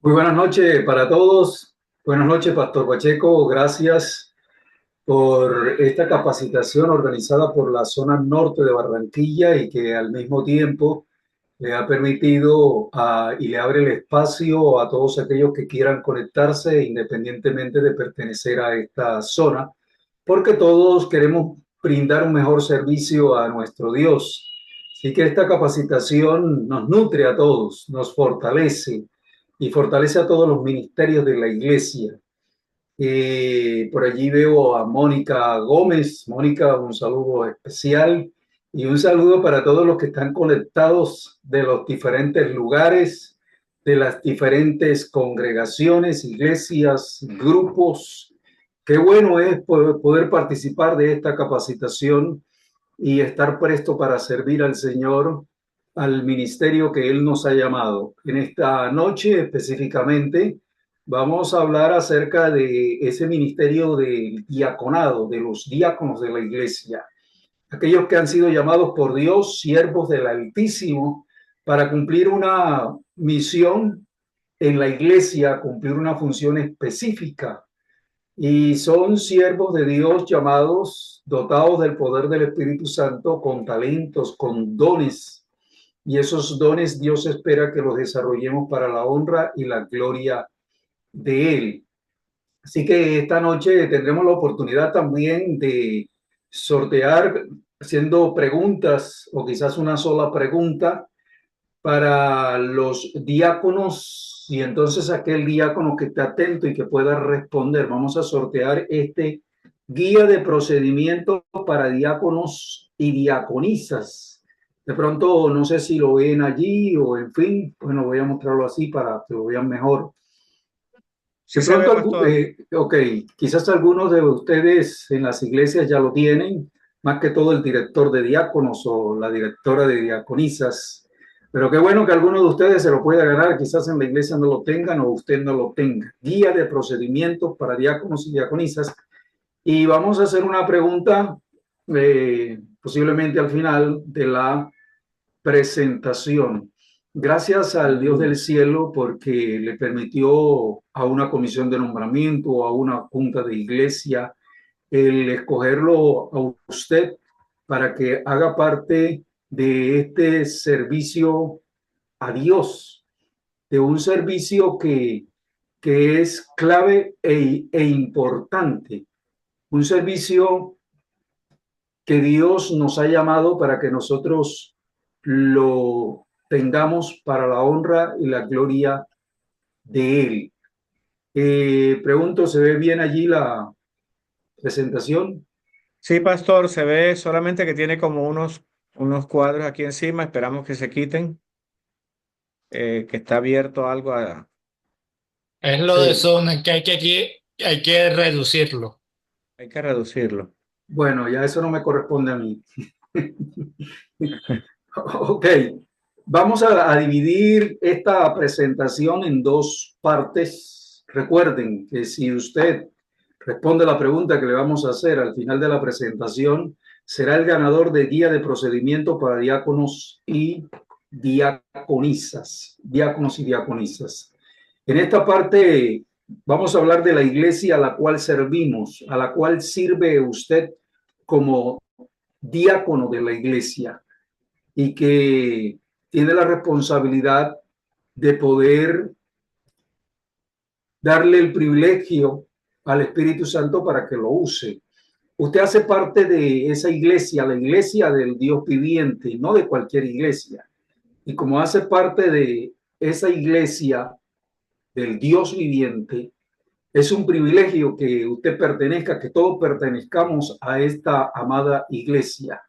Muy buenas noches para todos. Buenas noches, Pastor Pacheco. Gracias por esta capacitación organizada por la zona norte de Barranquilla y que al mismo tiempo le ha permitido y le abre el espacio a todos aquellos que quieran conectarse independientemente de pertenecer a esta zona, porque todos queremos brindar un mejor servicio a nuestro Dios. Así que esta capacitación nos nutre a todos, nos fortalece y fortalece a todos los ministerios de la iglesia. Por allí veo a Mónica Gómez. Mónica, un saludo especial y un saludo para todos los que están conectados de los diferentes lugares, de las diferentes congregaciones, iglesias, grupos. Qué bueno es poder participar de esta capacitación y estar presto para servir al Señor, al ministerio que Él nos ha llamado. En esta noche específicamente vamos a hablar acerca de ese ministerio del diaconado, de los diáconos de la iglesia, aquellos que han sido llamados por Dios, siervos del Altísimo, para cumplir una misión en la iglesia, cumplir una función específica, y son siervos de Dios llamados, dotados del poder del Espíritu Santo, con talentos, con dones. Y esos dones Dios espera que los desarrollemos para la honra y la gloria de Él. Así que esta noche tendremos la oportunidad también de sortear haciendo preguntas o quizás una sola pregunta para los diáconos, y entonces aquel diácono que esté atento y que pueda responder. Vamos a sortear este guía de procedimiento para diáconos y diaconisas. De pronto, no sé si lo ven allí o en fin, bueno, voy a mostrarlo así para que lo vean mejor. De Sí se ve, pronto, pastor. ok, quizás algunos de ustedes en las iglesias ya lo tienen, más que todo el director de diáconos o la directora de diaconisas, pero qué bueno que alguno de ustedes se lo pueda ganar, quizás en la iglesia no lo tengan o usted no lo tenga. Guía de procedimientos para diáconos y diaconisas. Y vamos a hacer una pregunta posiblemente al final de la presentación. Gracias al Dios del cielo porque le permitió a una comisión de nombramiento, a una junta de iglesia, el escogerlo a usted para que haga parte de este servicio a Dios, de un servicio que es clave e importante, un servicio que Dios nos ha llamado para que nosotros lo tengamos para la honra y la gloria de Él. Pregunto, ¿se ve bien allí la presentación? Sí, pastor, se ve solamente que tiene como unos cuadros aquí encima. Esperamos que se quiten, que está abierto algo a... Es lo de Sí. zona que hay que reducirlo. Hay que reducirlo. Bueno, ya eso no me corresponde a mí. Ok, vamos a dividir esta presentación en dos partes. Recuerden que si usted responde la pregunta que le vamos a hacer al final de la presentación, será el ganador de guía de procedimiento para diáconos y diaconisas. Diáconos y diaconisas. En esta parte vamos a hablar de la iglesia a la cual servimos, a la cual sirve usted como diácono de la iglesia y que tiene la responsabilidad de poder darle el privilegio al Espíritu Santo para que lo use. Usted hace parte de esa iglesia, la iglesia del Dios viviente, no de cualquier iglesia. Y como hace parte de esa iglesia del Dios viviente, es un privilegio que usted pertenezca, que todos pertenezcamos a esta amada iglesia.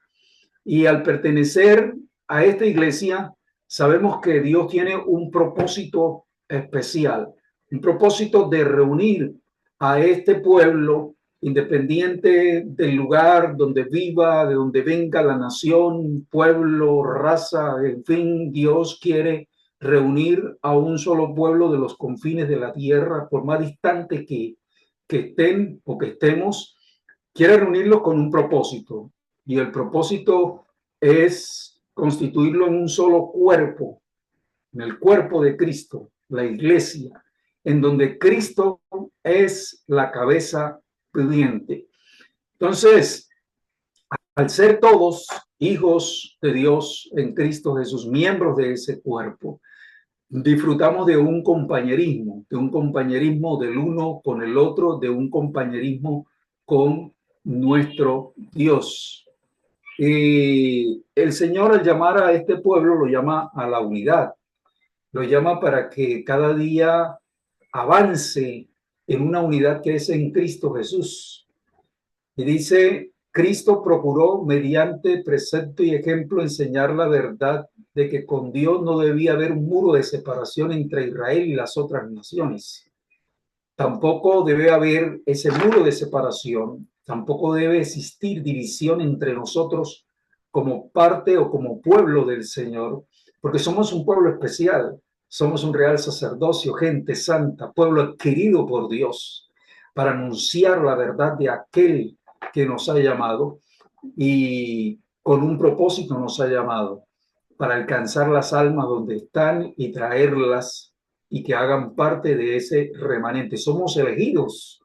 Y al pertenecer a esta iglesia, sabemos que Dios tiene un propósito especial, un propósito de reunir a este pueblo, independiente del lugar donde viva, de donde venga la nación, pueblo, raza, en fin, Dios quiere reunir a un solo pueblo de los confines de la tierra, por más distante que estén o que estemos, quiere reunirlos con un propósito. Y el propósito es constituirlo en un solo cuerpo, en el cuerpo de Cristo. la iglesia, en donde Cristo es la cabeza viviente. Entonces, al ser todos hijos de Dios en Cristo Jesús, miembros de ese cuerpo, disfrutamos de un compañerismo del uno con el otro, de un compañerismo con nuestro Dios. Y el Señor, al llamar a este pueblo, lo llama a la unidad, lo llama para que cada día avance en una unidad que es en Cristo Jesús. Y dice, Cristo procuró mediante precepto y ejemplo enseñar la verdad de que con Dios no debía haber un muro de separación entre Israel y las otras naciones. Tampoco debe haber ese muro de separación, tampoco debe existir división entre nosotros como parte o como pueblo del Señor, porque somos un pueblo especial, somos un real sacerdocio, gente santa, pueblo adquirido por Dios, para anunciar la verdad de aquel que nos ha llamado y con un propósito nos ha llamado, para alcanzar las almas donde están y traerlas y que hagan parte de ese remanente. Somos elegidos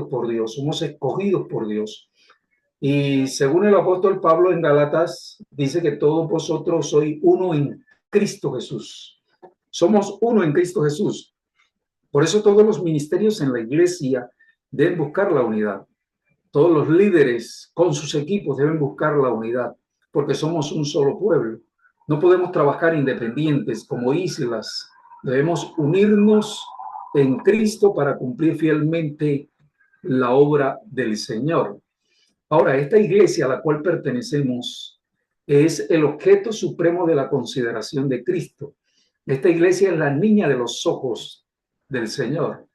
por Dios, somos escogidos por Dios. Y según el apóstol Pablo en Gálatas, dice que todos vosotros sois uno en Cristo Jesús. Somos uno en Cristo Jesús. Por eso todos los ministerios en la iglesia deben buscar la unidad. Todos los líderes con sus equipos deben buscar la unidad, porque somos un solo pueblo. No podemos trabajar independientes como islas. Debemos unirnos en Cristo para cumplir fielmente la obra del Señor. Ahora, esta iglesia a la cual pertenecemos es el objeto supremo de la consideración de Cristo. Esta iglesia es la niña de los ojos del Señor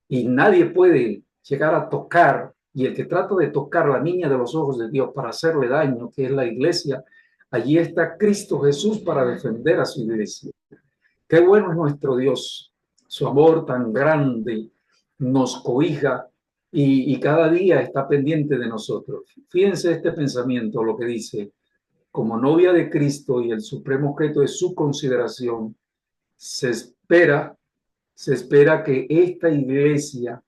y nadie puede llegar a tocar, y el que trata de tocar la niña de los ojos de Dios para hacerle daño, que es la iglesia, allí está Cristo Jesús para defender a su iglesia. Qué bueno es nuestro Dios, su amor tan grande nos cobija y cada día está pendiente de nosotros. Fíjense este pensamiento, lo que dice, como novia de Cristo y el supremo objeto de su consideración, se espera que esta iglesia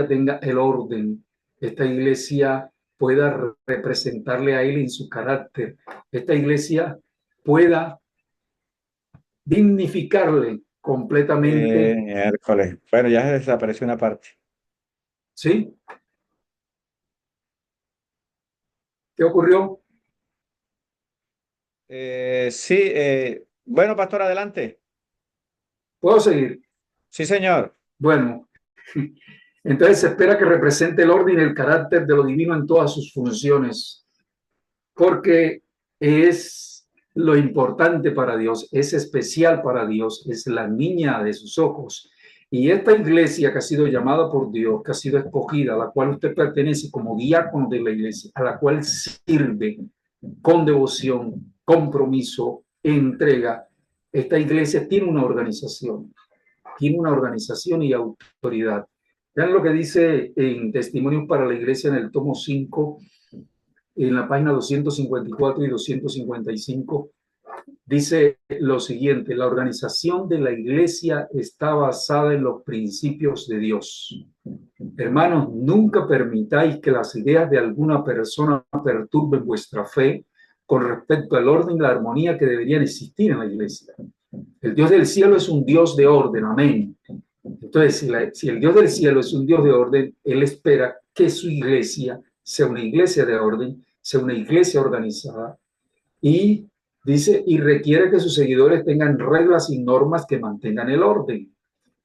tenga el orden, esta iglesia pueda representarle a él en su carácter, esta iglesia pueda dignificarle completamente. Miércoles. Bueno, ya se desapareció una parte. ¿Sí? ¿Qué ocurrió? Sí, bueno, pastor, adelante. ¿Puedo seguir? Sí, señor. Bueno, entonces se espera que represente el orden y el carácter de lo divino en todas sus funciones, porque es lo importante para Dios, es especial para Dios, es la niña de sus ojos. Y esta iglesia que ha sido llamada por Dios, que ha sido escogida, a la cual usted pertenece como diácono de la iglesia, a la cual sirve con devoción, compromiso, entrega, esta iglesia tiene una organización y autoridad. Vean lo que dice en Testimonios para la Iglesia en el tomo 5, en la página 254 y 255, dice lo siguiente: la organización de la iglesia está basada en los principios de Dios. Hermanos, nunca permitáis que las ideas de alguna persona perturben vuestra fe con respecto al orden y la armonía que deberían existir en la iglesia. El Dios del cielo es un Dios de orden, amén. Entonces, si el Dios del cielo es un Dios de orden, Él espera que su iglesia sea una iglesia de orden, sea una iglesia organizada, y dice, y requiere que sus seguidores tengan reglas y normas que mantengan el orden.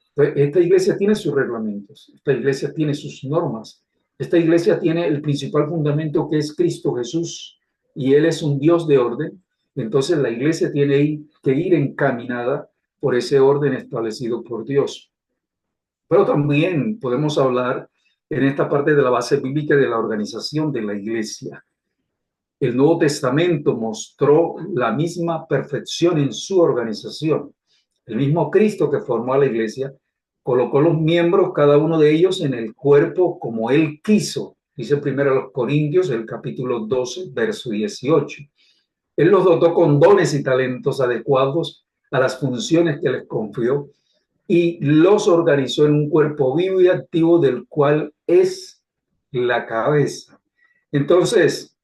Entonces, esta iglesia tiene sus reglamentos, esta iglesia tiene sus normas, esta iglesia tiene el principal fundamento que es Cristo Jesús, y Él es un Dios de orden. Entonces la iglesia tiene que ir encaminada por ese orden establecido por Dios. Pero también podemos hablar en esta parte de la base bíblica de la organización de la iglesia. El Nuevo Testamento mostró la misma perfección en su organización. El mismo Cristo que formó a la iglesia colocó los miembros, cada uno de ellos, en el cuerpo como Él quiso. Dice primero a los Corintios, el capítulo 12, verso 18. Él los dotó con dones y talentos adecuados a las funciones que les confió y los organizó en un cuerpo vivo y activo del cual es la cabeza. Entonces,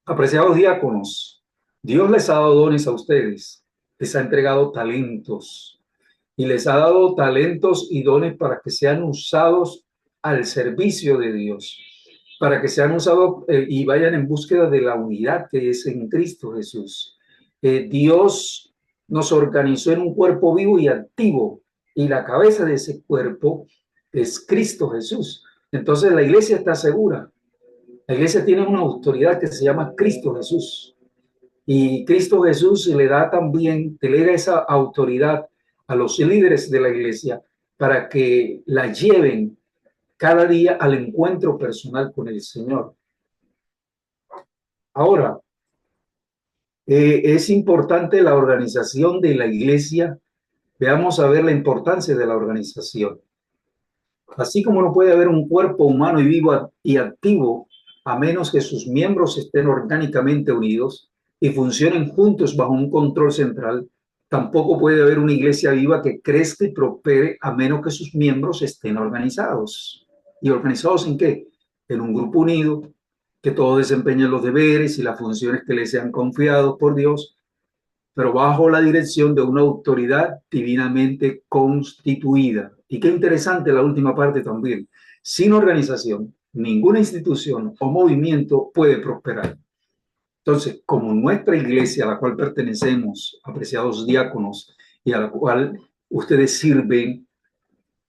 apreciados diáconos, Dios les ha dado dones a ustedes, les ha entregado talentos y les ha dado talentos y dones para que sean usados al servicio de Dios, para que sean usados y vayan en búsqueda de la unidad que es en Cristo Jesús. Dios nos organizó en un cuerpo vivo y activo y la cabeza de ese cuerpo es Cristo Jesús. Entonces la iglesia está segura. La iglesia tiene una autoridad que se llama Cristo Jesús. Y Cristo Jesús le da también, delega esa autoridad a los líderes de la iglesia para que la lleven cada día al encuentro personal con el Señor. Ahora, es importante la organización de la iglesia. Veamos a ver la importancia de la organización. Así como no puede haber un cuerpo humano y vivo y activo a menos que sus miembros estén orgánicamente unidos y funcionen juntos bajo un control central, tampoco puede haber una iglesia viva que crezca y prospere a menos que sus miembros estén organizados. ¿Y organizados en qué? En un grupo unido, que todos desempeñen los deberes y las funciones que les sean confiados por Dios, pero bajo la dirección de una autoridad divinamente constituida. Y qué interesante la última parte también. Sin organización, ninguna institución o movimiento puede prosperar. Entonces, como nuestra iglesia a la cual pertenecemos, apreciados diáconos, y a la cual ustedes sirven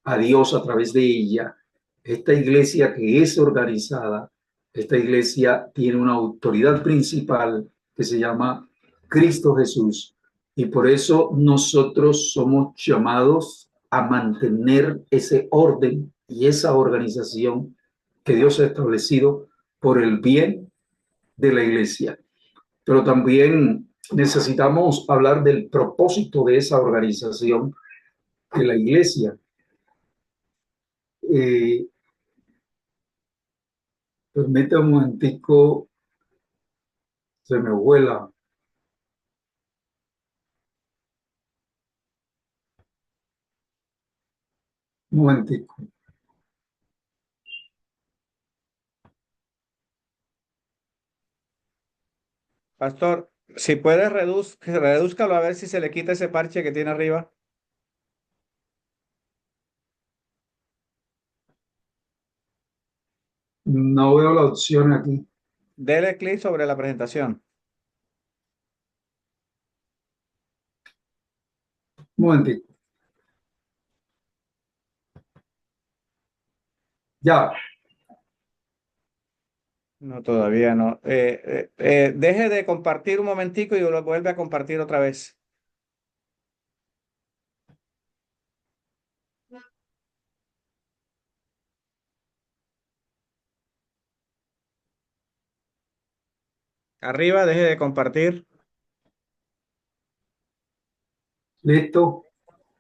a Dios a través de ella, esta iglesia que es organizada, esta iglesia tiene una autoridad principal que se llama Cristo Jesús. Y por eso nosotros somos llamados a mantener ese orden y esa organización que Dios ha establecido por el bien de la iglesia. Pero también necesitamos hablar del propósito de esa organización de la iglesia. Eh, Permítame un momentico, se me vuela. Un momentico. Pastor, si puedes, redúzcalo a ver si se le quita ese parche que tiene arriba. No veo la opción aquí. Dele clic sobre la presentación. Un momentico. Ya, No, todavía no. Deje de compartir un momentico y lo vuelve a compartir otra vez. Arriba, deje de compartir. listo.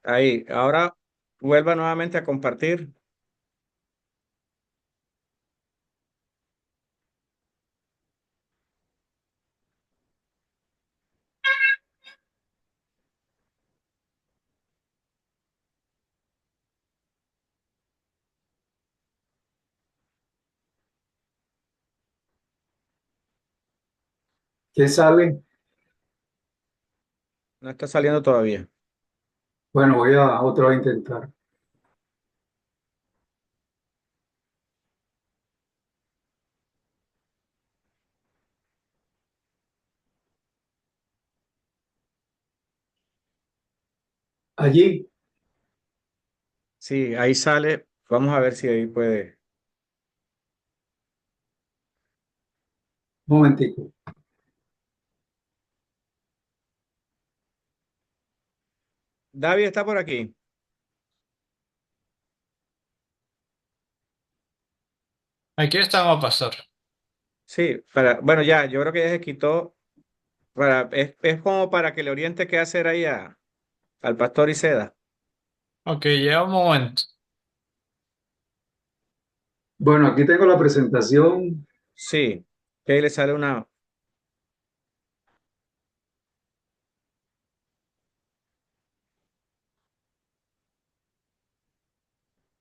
Ahí. Ahora vuelva nuevamente a compartir. ¿Qué sale? No está saliendo todavía. Bueno, voy a otra vez intentar. Allí, Sí, ahí sale. Vamos a ver si ahí puede. un momentico. David está por aquí. Aquí estamos, pastor. Sí, bueno, ya, yo creo que ya se quitó. Es como para que le oriente qué hacer ahí al pastor Iseda. Ok, lleva un momento. Bueno, aquí tengo la presentación. Sí, que ahí le sale una.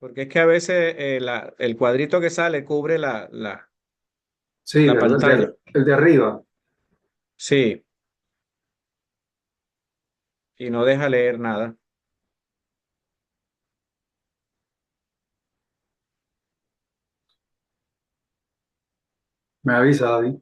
Porque es que a veces el cuadrito que sale cubre Sí, la ¿verdad? pantalla. El de arriba. Sí, y no deja leer nada. Me avisa, David.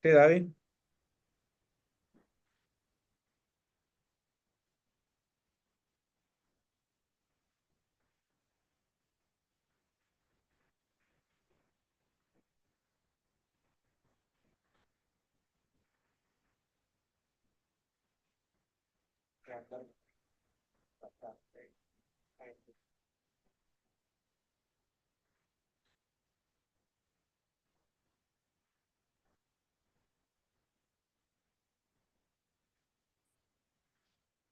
Sí, David.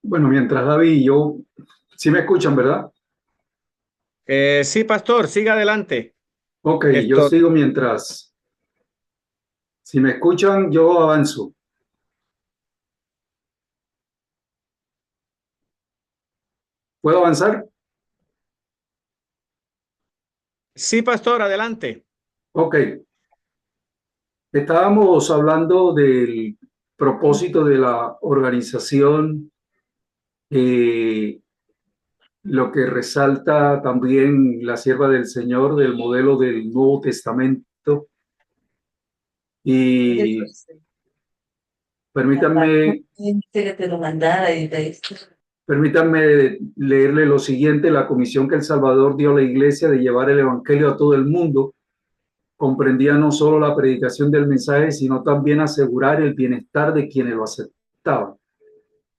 Bueno, mientras David y yo, sí me escuchan, ¿verdad? Sí, pastor, siga adelante. Ok, yo Esto, sigo mientras. Si me escuchan, yo avanzo. ¿Puedo avanzar? sí, pastor, adelante. Ok. Estábamos hablando del propósito de la organización, eh, lo que resalta también la sierva del Señor del modelo del Nuevo Testamento. Y permítanme, Que te lo mandara y de esto. permítanme leerle lo siguiente: la comisión que El Salvador dio a la iglesia de llevar el evangelio a todo el mundo comprendía no solo la predicación del mensaje, sino también asegurar el bienestar de quienes lo aceptaban.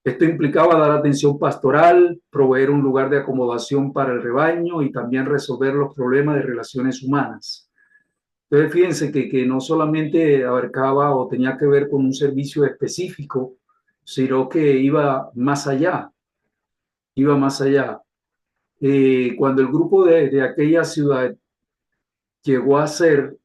Esto implicaba dar atención pastoral, proveer un lugar de acomodación para el rebaño y también resolver los problemas de relaciones humanas. Entonces, fíjense que no solamente abarcaba o tenía que ver con un servicio específico, sino que iba más allá. Cuando el grupo de aquella ciudad llegó a ser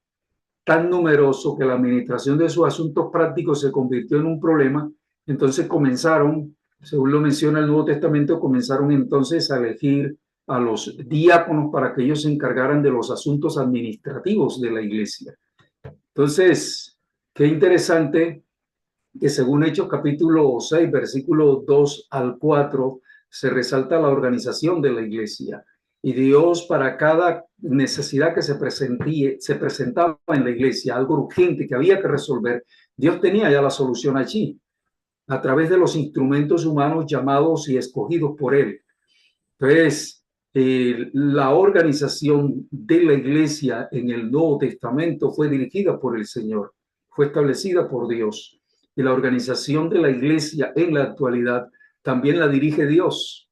tan numeroso que la administración de sus asuntos prácticos se convirtió en un problema, entonces comenzaron, según lo menciona el Nuevo Testamento, comenzaron entonces a elegir a los diáconos para que ellos se encargaran de los asuntos administrativos de la iglesia. Entonces, qué interesante que según Hechos capítulo 6, versículos 2 al 4, se resalta la organización de la iglesia. Y Dios, para cada necesidad que se presentaba en la iglesia, algo urgente que había que resolver, Dios tenía ya la solución allí, a través de los instrumentos humanos llamados y escogidos por Él. Entonces, la organización de la iglesia en el Nuevo Testamento fue dirigida por el Señor, fue establecida por Dios. Y la organización de la iglesia en la actualidad también la dirige Dios.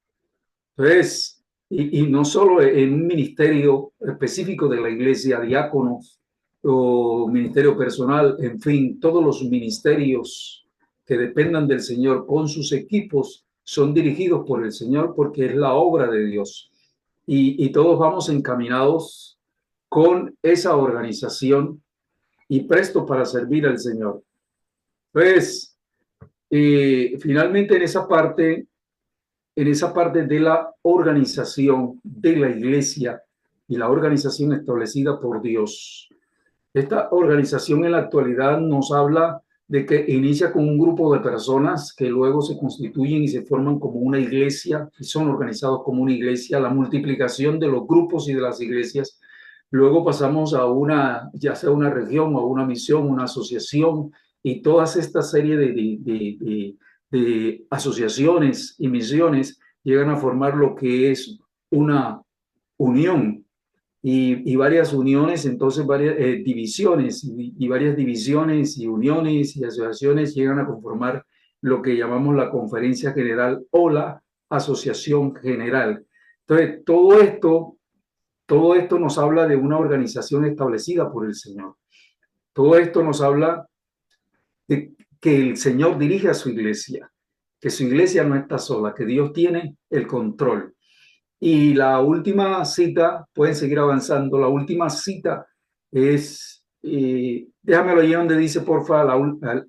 Entonces, y no solo en un ministerio específico de la iglesia, diáconos o ministerio personal, en fin, todos los ministerios que dependan del Señor con sus equipos son dirigidos por el Señor porque es la obra de Dios. Y todos vamos encaminados con esa organización y presto para servir al Señor. Pues, finalmente en esa parte de la organización de la iglesia y la organización establecida por Dios. Esta organización en la actualidad nos habla de que inicia con un grupo de personas que luego se constituyen y se forman como una iglesia y son organizados como una iglesia, la multiplicación de los grupos y de las iglesias. Luego pasamos a una, ya sea una región o una misión, una asociación y todas esta serie de asociaciones y misiones llegan a formar lo que es una unión y varias uniones, entonces varias divisiones y varias divisiones y uniones y asociaciones llegan a conformar lo que llamamos la conferencia general o la asociación general. Entonces, todo esto nos habla de una organización establecida por el Señor. Todo esto nos habla de que el Señor dirige a su iglesia, que su iglesia no está sola, que Dios tiene el control. Y la última cita, pueden seguir avanzando, la última cita es, déjamelo ahí donde dice, porfa,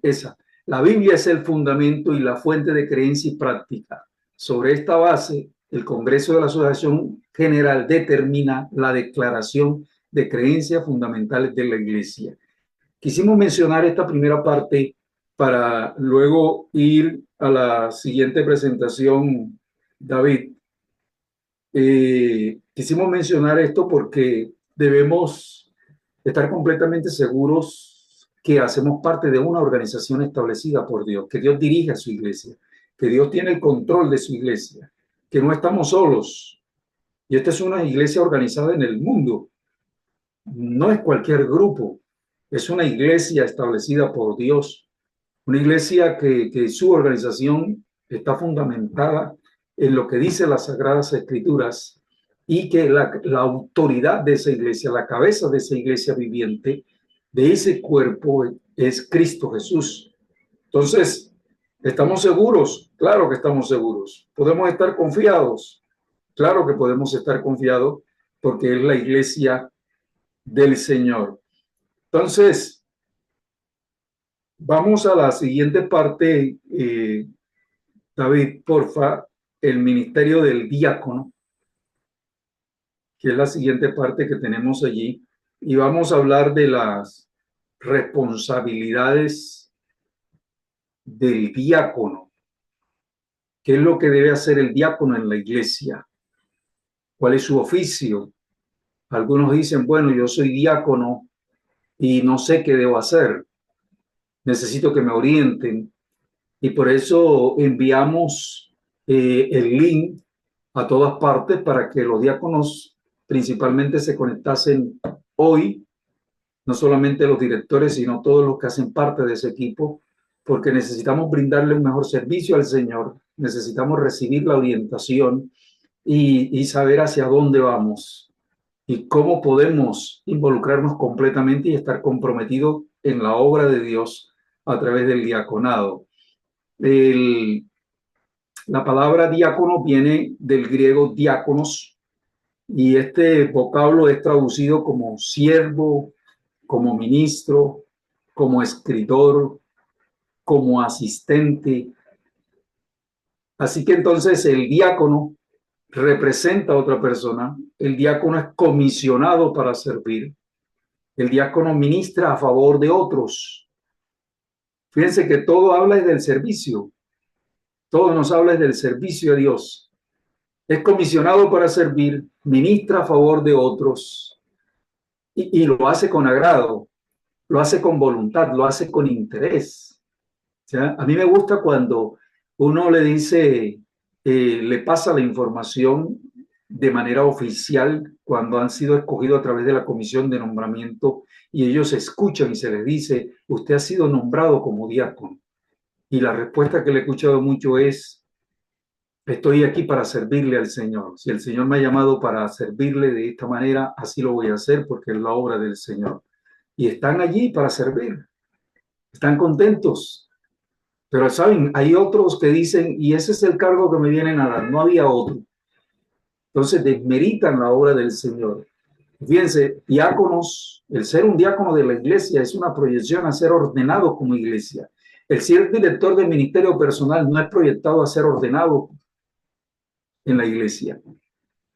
esa. La Biblia es el fundamento y la fuente de creencia y práctica. Sobre esta base, el Congreso de la Asociación General determina la declaración de creencias fundamentales de la Iglesia. Quisimos mencionar esta primera parte para luego ir a la siguiente presentación, David. Quisimos mencionar esto porque debemos estar completamente seguros que hacemos parte de una organización establecida por Dios, que Dios dirige a su iglesia, que Dios tiene el control de su iglesia, que no estamos solos. Y esta es una iglesia organizada en el mundo. No es cualquier grupo, es una iglesia establecida por Dios, una iglesia que su organización está fundamentada en lo que dice las Sagradas Escrituras y que la autoridad de esa iglesia, la cabeza de esa iglesia viviente, de ese cuerpo es Cristo Jesús. Entonces, ¿estamos seguros? Claro que estamos seguros. ¿Podemos estar confiados? Claro que podemos estar confiados porque es la iglesia del Señor. Entonces, vamos a la siguiente parte, David, porfa, el ministerio del diácono, que es la siguiente parte que tenemos allí, y vamos a hablar de las responsabilidades del diácono. ¿Qué es lo que debe hacer el diácono en la iglesia? ¿Cuál es su oficio? Algunos dicen, bueno, yo soy diácono y no sé qué debo hacer. Necesito que me orienten. Y por eso enviamos el link a todas partes para que los diáconos principalmente se conectasen hoy, no solamente los directores, sino todos los que hacen parte de ese equipo, porque necesitamos brindarle un mejor servicio al Señor, necesitamos recibir la orientación y saber hacia dónde vamos y cómo podemos involucrarnos completamente y estar comprometidos en la obra de Dios a través del diaconado. La palabra diácono viene del griego diáconos y este vocablo es traducido como siervo, como ministro, como escritor, como asistente. Así que entonces el diácono representa a otra persona, el diácono es comisionado para servir, el diácono ministra a favor de otros. Fíjense que todo habla del servicio. Todo nos habla del servicio a Dios. Es comisionado para servir, ministra a favor de otros y lo hace con agrado, lo hace con voluntad, lo hace con interés. O sea, a mí me gusta cuando uno le dice, le pasa la información de manera oficial cuando han sido escogidos a través de la comisión de nombramiento y ellos escuchan y se les dice, usted ha sido nombrado como diácono. Y la respuesta que le he escuchado mucho es, estoy aquí para servirle al Señor. Si el Señor me ha llamado para servirle de esta manera, así lo voy a hacer porque es la obra del Señor. Y están allí para servir. Están contentos. Pero saben, hay otros que dicen, y ese es el cargo que me vienen a dar, no había otro. Entonces desmeritan la obra del Señor. Fíjense, diáconos, el ser un diácono de la iglesia es una proyección a ser ordenado como iglesia. El ser director del ministerio personal no es proyectado a ser ordenado en la iglesia.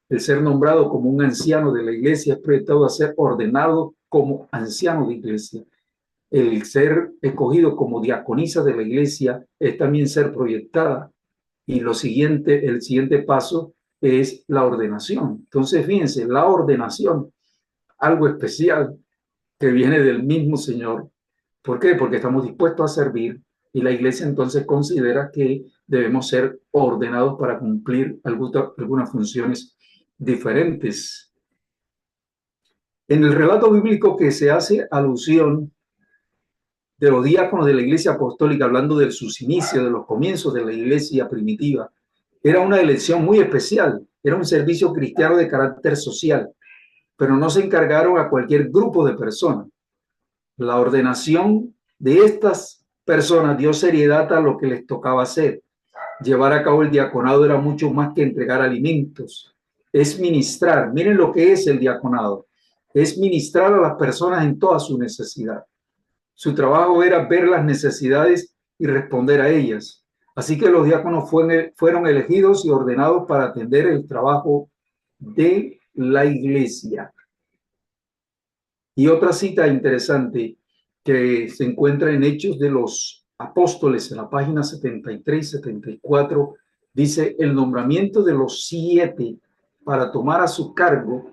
El ser nombrado como un anciano de la iglesia es proyectado a ser ordenado como anciano de iglesia. El ser escogido como diaconisa de la iglesia es también ser proyectada. Y el siguiente paso es la ordenación. Entonces, fíjense, la ordenación, algo especial que viene del mismo Señor. ¿Por qué? Porque estamos dispuestos a servir y la iglesia entonces considera que debemos ser ordenados para cumplir algunas funciones diferentes. En el relato bíblico que se hace alusión de los diáconos de la iglesia apostólica, hablando de sus inicios, de los comienzos de la iglesia primitiva, era una elección muy especial, era un servicio cristiano de carácter social, pero no se encargaron a cualquier grupo de personas. la ordenación de estas personas dio seriedad a lo que les tocaba hacer. Llevar a cabo el diaconado era mucho más que entregar alimentos. Es ministrar. Miren lo que es el diaconado. Es ministrar a las personas en toda su necesidad. Su trabajo era ver las necesidades y responder a ellas. Así que los diáconos fueron elegidos y ordenados para atender el trabajo de la iglesia. Y otra cita interesante que se encuentra en Hechos de los Apóstoles, en la página 73 y 74, dice: el nombramiento de los 7 para tomar a su cargo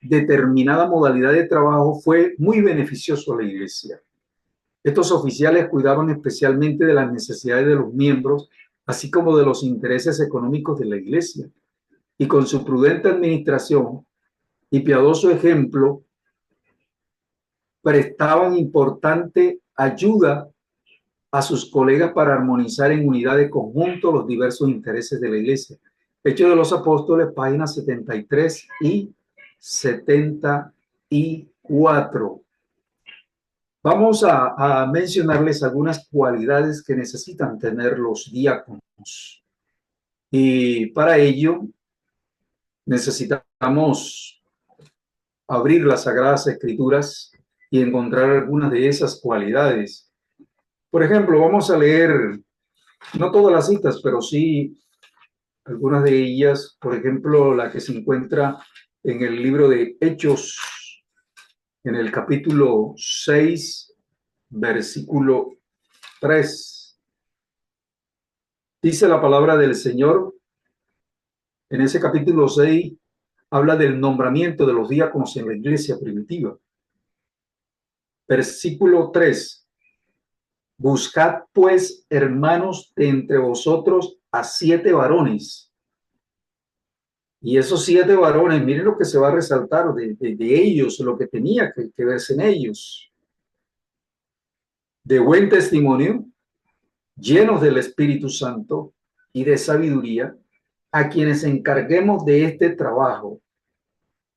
determinada modalidad de trabajo fue muy beneficioso a la iglesia. Estos oficiales cuidaban especialmente de las necesidades de los miembros, así como de los intereses económicos de la iglesia. Y con su prudente administración y piadoso ejemplo, prestaban importante ayuda a sus colegas para armonizar en unidad de conjunto los diversos intereses de la iglesia. Hechos de los Apóstoles, páginas 73 y 74. Vamos a mencionarles algunas cualidades que necesitan tener los diáconos. Y para ello necesitamos abrir las Sagradas Escrituras y encontrar algunas de esas cualidades. Por ejemplo, vamos a leer, no todas las citas, pero sí algunas de ellas. Por ejemplo, la que se encuentra en el libro de Hechos, en el capítulo 6, versículo 3. Dice la palabra del Señor, en ese capítulo 6, habla del nombramiento de los diáconos en la iglesia primitiva. Versículo 3. Buscad pues, hermanos, de entre vosotros a 7 varones. Y esos 7 varones, miren lo que se va a resaltar de ellos, lo que tenía que verse en ellos. De buen testimonio, llenos del Espíritu Santo y de sabiduría, a quienes encarguemos de este trabajo.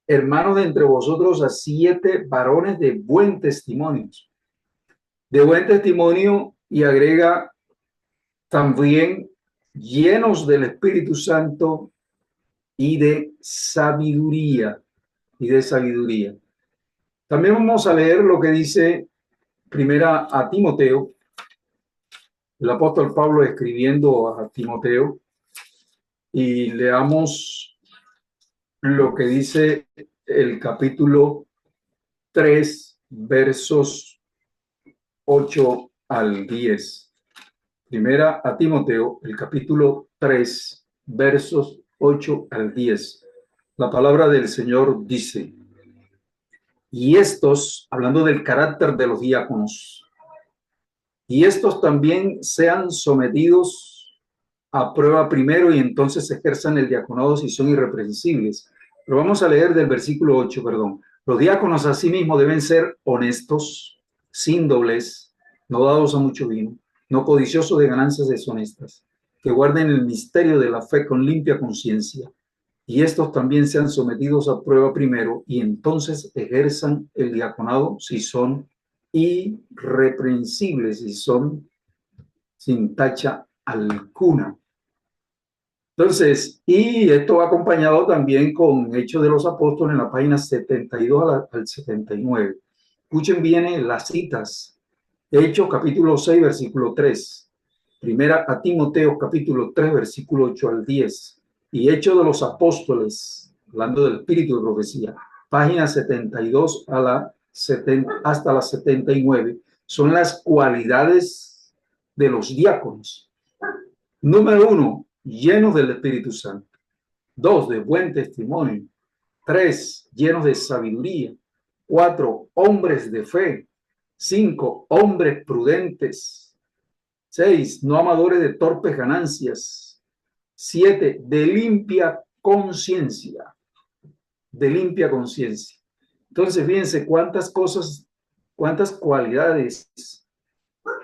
Hermanos, de entre vosotros a 7 varones de buen testimonio. De buen testimonio, y agrega también llenos del Espíritu Santo y de sabiduría. También vamos a leer lo que dice primera a Timoteo, el apóstol Pablo escribiendo a Timoteo, y leamos lo que dice el capítulo 3, versos 8 al 10. Primera a Timoteo, el capítulo 3, versos 8 al 10. La palabra del Señor dice: y estos, hablando del carácter de los diáconos, y estos también sean sometidos a prueba primero y entonces ejerzan el diaconado si son irreprensibles. Pero vamos a leer del versículo 8, perdón. Los diáconos asimismo deben ser honestos, sin doblez, no dados a mucho vino, no codiciosos de ganancias deshonestas, que guarden el misterio de la fe con limpia conciencia, y estos también sean sometidos a prueba primero y entonces ejerzan el diaconado si son irreprensibles, si son sin tacha alguna. Entonces, y esto va acompañado también con Hechos de los Apóstoles en la página 72 al 79. Escuchen bien las citas. Hechos capítulo 6, versículo 3. Primera a Timoteo capítulo 3, versículo 8 al 10. Y Hechos de los Apóstoles, hablando del espíritu de profecía, página 72 a la 70, hasta la 79, son las cualidades de los diáconos. Número 1, llenos del Espíritu Santo. 2, de buen testimonio. 3, llenos de sabiduría. 4, hombres de fe. 5, hombres prudentes. 6, no amadores de torpes ganancias. 7, de limpia conciencia. De limpia conciencia. Entonces, fíjense cuántas cosas, cuántas cualidades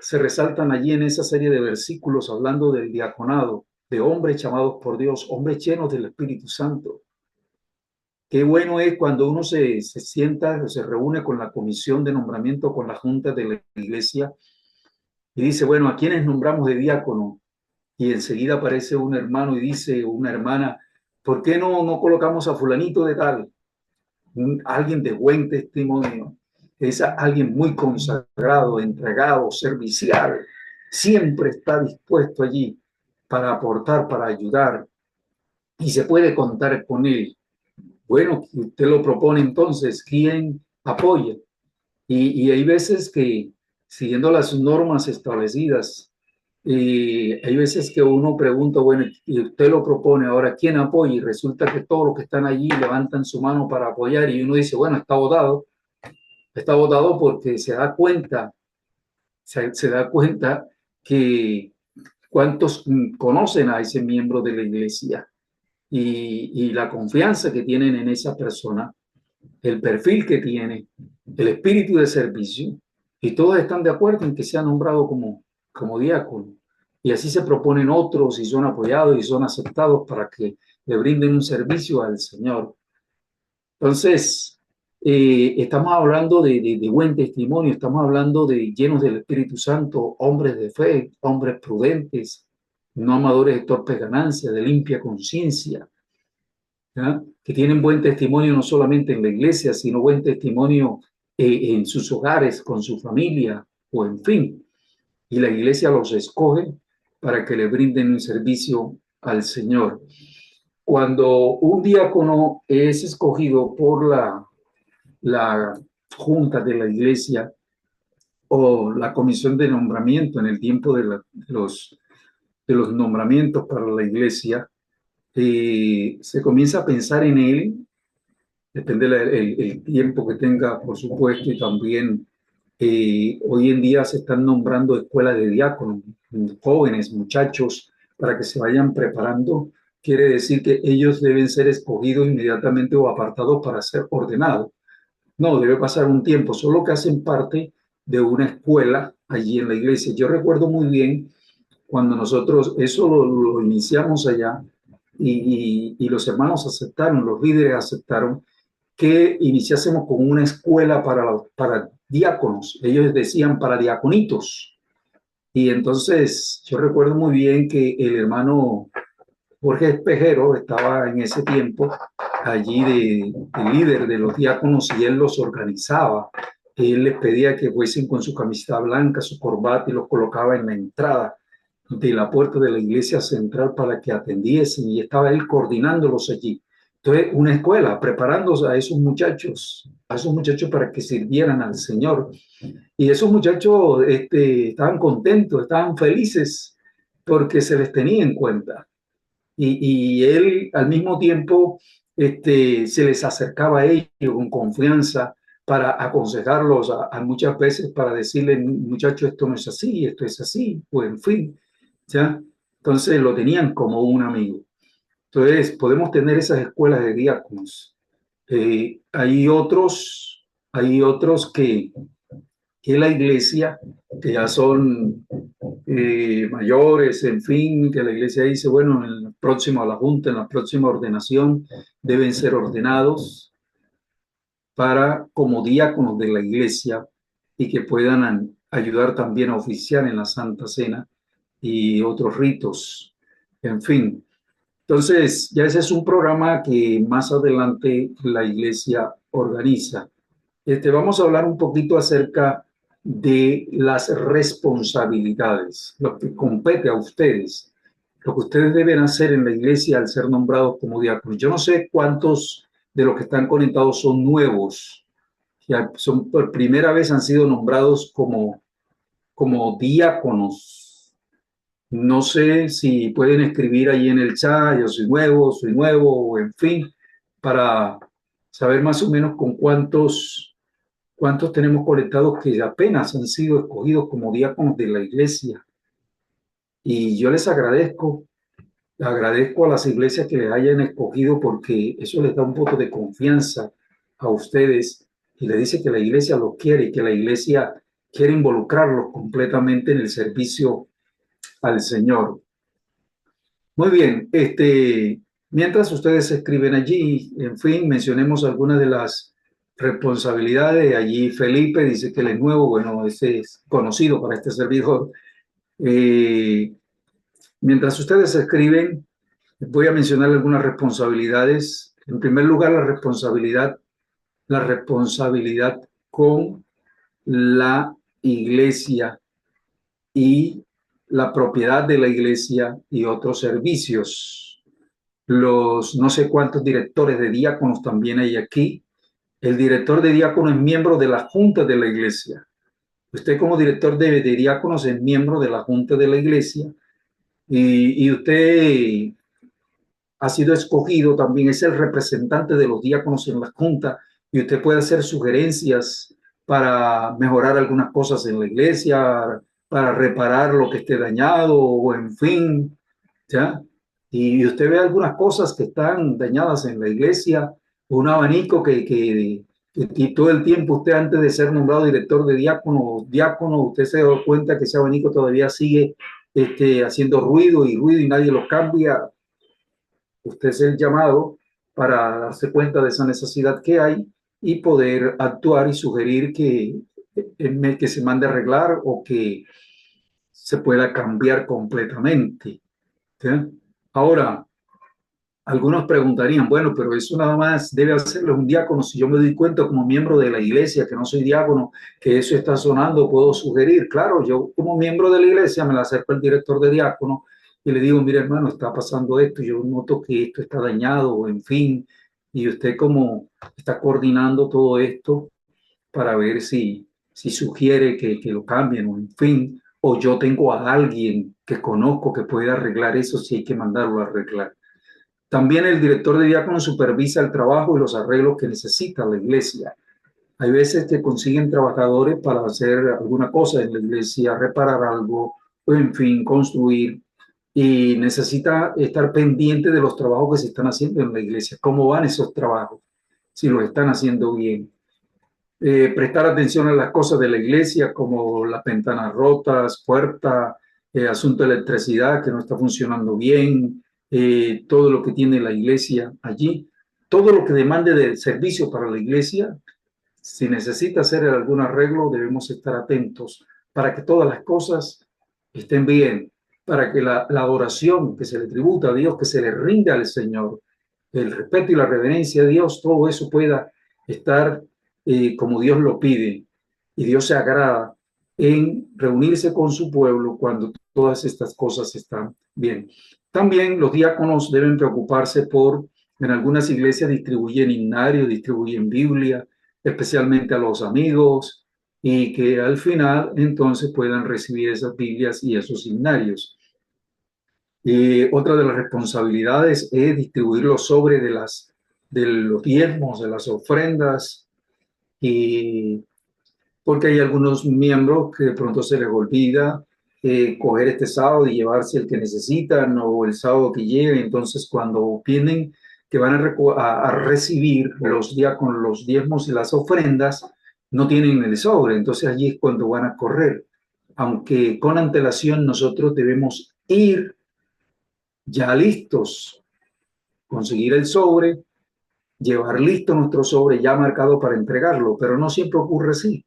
se resaltan allí en esa serie de versículos hablando del diaconado, de hombres llamados por Dios, hombres llenos del Espíritu Santo. qué bueno es cuando uno se sienta o se reúne con la comisión de nombramiento, con la junta de la iglesia y dice, bueno, ¿a quiénes nombramos de diácono? Y enseguida aparece un hermano y dice, una hermana, ¿por qué no colocamos a fulanito de tal? Alguien de buen testimonio, es alguien muy consagrado, entregado, servicial, siempre está dispuesto allí para aportar, para ayudar y se puede contar con él. Bueno, usted lo propone entonces, ¿quién apoya? Y hay veces que, siguiendo las normas establecidas, hay veces que uno pregunta, bueno, y usted lo propone, ahora, ¿quién apoya? Y resulta que todos los que están allí levantan su mano para apoyar y uno dice, bueno, está votado porque se da cuenta que cuántos conocen a ese miembro de la iglesia y la confianza que tienen en esa persona, el perfil que tiene, el espíritu de servicio, y todos están de acuerdo en que sea nombrado como diácono. Y así se proponen otros y son apoyados y son aceptados para que le brinden un servicio al Señor. Entonces, estamos hablando de buen testimonio, estamos hablando de llenos del Espíritu Santo, hombres de fe, hombres prudentes, no amadores de torpes ganancias, de limpia conciencia, ¿ya? Que tienen buen testimonio no solamente en la iglesia, sino buen testimonio en sus hogares, con su familia, o en fin. Y la iglesia los escoge para que le brinden un servicio al Señor. Cuando un diácono es escogido por la junta de la iglesia o la comisión de nombramiento en el tiempo de los nombramientos para la iglesia, se comienza a pensar en él, depende el tiempo que tenga, por supuesto, y también hoy en día se están nombrando escuelas de diáconos, jóvenes, muchachos, para que se vayan preparando. Quiere decir que ellos deben ser escogidos inmediatamente o apartados para ser ordenados. No, debe pasar un tiempo, solo que hacen parte de una escuela allí en la iglesia. Yo recuerdo muy bien cuando nosotros eso lo iniciamos allá y los hermanos aceptaron, los líderes aceptaron que iniciásemos con una escuela para diáconos. Ellos decían para diaconitos. Y entonces yo recuerdo muy bien que el hermano Jorge Espejero estaba en ese tiempo allí de líder de los diáconos y él los organizaba. Él les pedía que fuesen con su camiseta blanca, su corbata y los colocaba en la entrada de la puerta de la iglesia central para que atendiesen y estaba él coordinándolos allí. Entonces, una escuela, preparándose a esos muchachos para que sirvieran al Señor. Y esos muchachos estaban contentos, estaban felices porque se les tenía en cuenta y él al mismo tiempo se les acercaba a ellos con confianza para aconsejarlos a muchas veces para decirles, muchachos, esto no es así, esto es así, o en fin, ¿ya? Entonces lo tenían como un amigo. Entonces podemos tener esas escuelas de diáconos. Hay otros que la iglesia, que ya son mayores, en fin, que la iglesia dice, bueno, en el próximo a la junta, en la próxima ordenación, deben ser ordenados para como diáconos de la iglesia y que puedan ayudar también a oficiar en la Santa Cena y otros ritos, en fin. Entonces, ya ese es un programa que más adelante la iglesia organiza. Vamos a hablar un poquito acerca de las responsabilidades, lo que compete a ustedes, lo que ustedes deben hacer en la iglesia al ser nombrados como diáconos. Yo no sé cuántos de los que están conectados son nuevos, ya son por primera vez han sido nombrados como diáconos. No sé si pueden escribir ahí en el chat, yo soy nuevo, o en fin, para saber más o menos con cuántos tenemos conectados que apenas han sido escogidos como diáconos de la iglesia. Y yo les agradezco a las iglesias que les hayan escogido porque eso les da un voto de confianza a ustedes y le dice que la iglesia los quiere y que la iglesia quiere involucrarlos completamente en el servicio al Señor. Muy bien, Mientras ustedes escriben allí, en fin, mencionemos algunas de las responsabilidades. Allí Felipe dice que él es nuevo, bueno, ese es conocido para este servidor. Eh, Mientras ustedes escriben, voy a mencionar algunas responsabilidades. En primer lugar, la responsabilidad con la iglesia y la propiedad de la iglesia y otros servicios. Los no sé cuántos directores de diáconos también hay aquí. El director de diácono es miembro de la junta de la iglesia. Usted como director de diáconos es miembro de la junta de la iglesia y usted ha sido escogido también, es el representante de los diáconos en la junta y usted puede hacer sugerencias para mejorar algunas cosas en la iglesia, para reparar lo que esté dañado o en fin, ¿ya? Y usted ve algunas cosas que están dañadas en la iglesia, un abanico que todo el tiempo usted antes de ser nombrado director de diácono, usted se da cuenta que ese abanico todavía sigue haciendo ruido y nadie lo cambia. Usted es el llamado para darse cuenta de esa necesidad que hay y poder actuar y sugerir que se mande a arreglar o que se pueda cambiar completamente. ¿Sí? Ahora, algunos preguntarían, bueno, pero eso nada más debe hacerlo un diácono. Si yo me doy cuenta como miembro de la iglesia que no soy diácono, que eso está sonando, puedo sugerir. Claro, yo como miembro de la iglesia me la acerco al director de diácono y le digo, mire hermano, está pasando esto, yo noto que esto está dañado, o en fin, y usted como está coordinando todo esto para ver si sugiere que lo cambien, o en fin, o yo tengo a alguien que conozco que puede arreglar eso si hay que mandarlo a arreglar. También el director de diácono supervisa el trabajo y los arreglos que necesita la iglesia. Hay veces que consiguen trabajadores para hacer alguna cosa en la iglesia, reparar algo, o en fin, construir, y necesita estar pendiente de los trabajos que se están haciendo en la iglesia, cómo van esos trabajos, si los están haciendo bien. Prestar atención a las cosas de la iglesia, como las ventanas rotas, puertas, asunto de electricidad que no está funcionando bien, todo lo que tiene la iglesia allí, todo lo que demande de servicio para la iglesia. Si necesita hacer algún arreglo, debemos estar atentos para que todas las cosas estén bien, para que la adoración que se le tributa a Dios, que se le rinda al Señor, el respeto y la reverencia a Dios, todo eso pueda estar como Dios lo pide. Y Dios se agrada en reunirse con su pueblo cuando todas estas cosas están bien. También los diáconos deben preocuparse en algunas iglesias distribuyen himnario, distribuyen Biblia, especialmente a los amigos, y que al final entonces puedan recibir esas Biblias y esos himnarios. Otra de las responsabilidades es distribuir los sobres de los diezmos, de las ofrendas, y porque hay algunos miembros que de pronto se les olvida coger este sábado y llevarse el que necesitan o el sábado que llegue. Entonces, cuando vienen que van a recibir los diáconos, los diezmos y las ofrendas, no tienen el sobre. Entonces, allí es cuando van a correr. Aunque con antelación nosotros debemos ir ya listos, conseguir el sobre, llevar listo nuestro sobre ya marcado para entregarlo, pero no siempre ocurre así.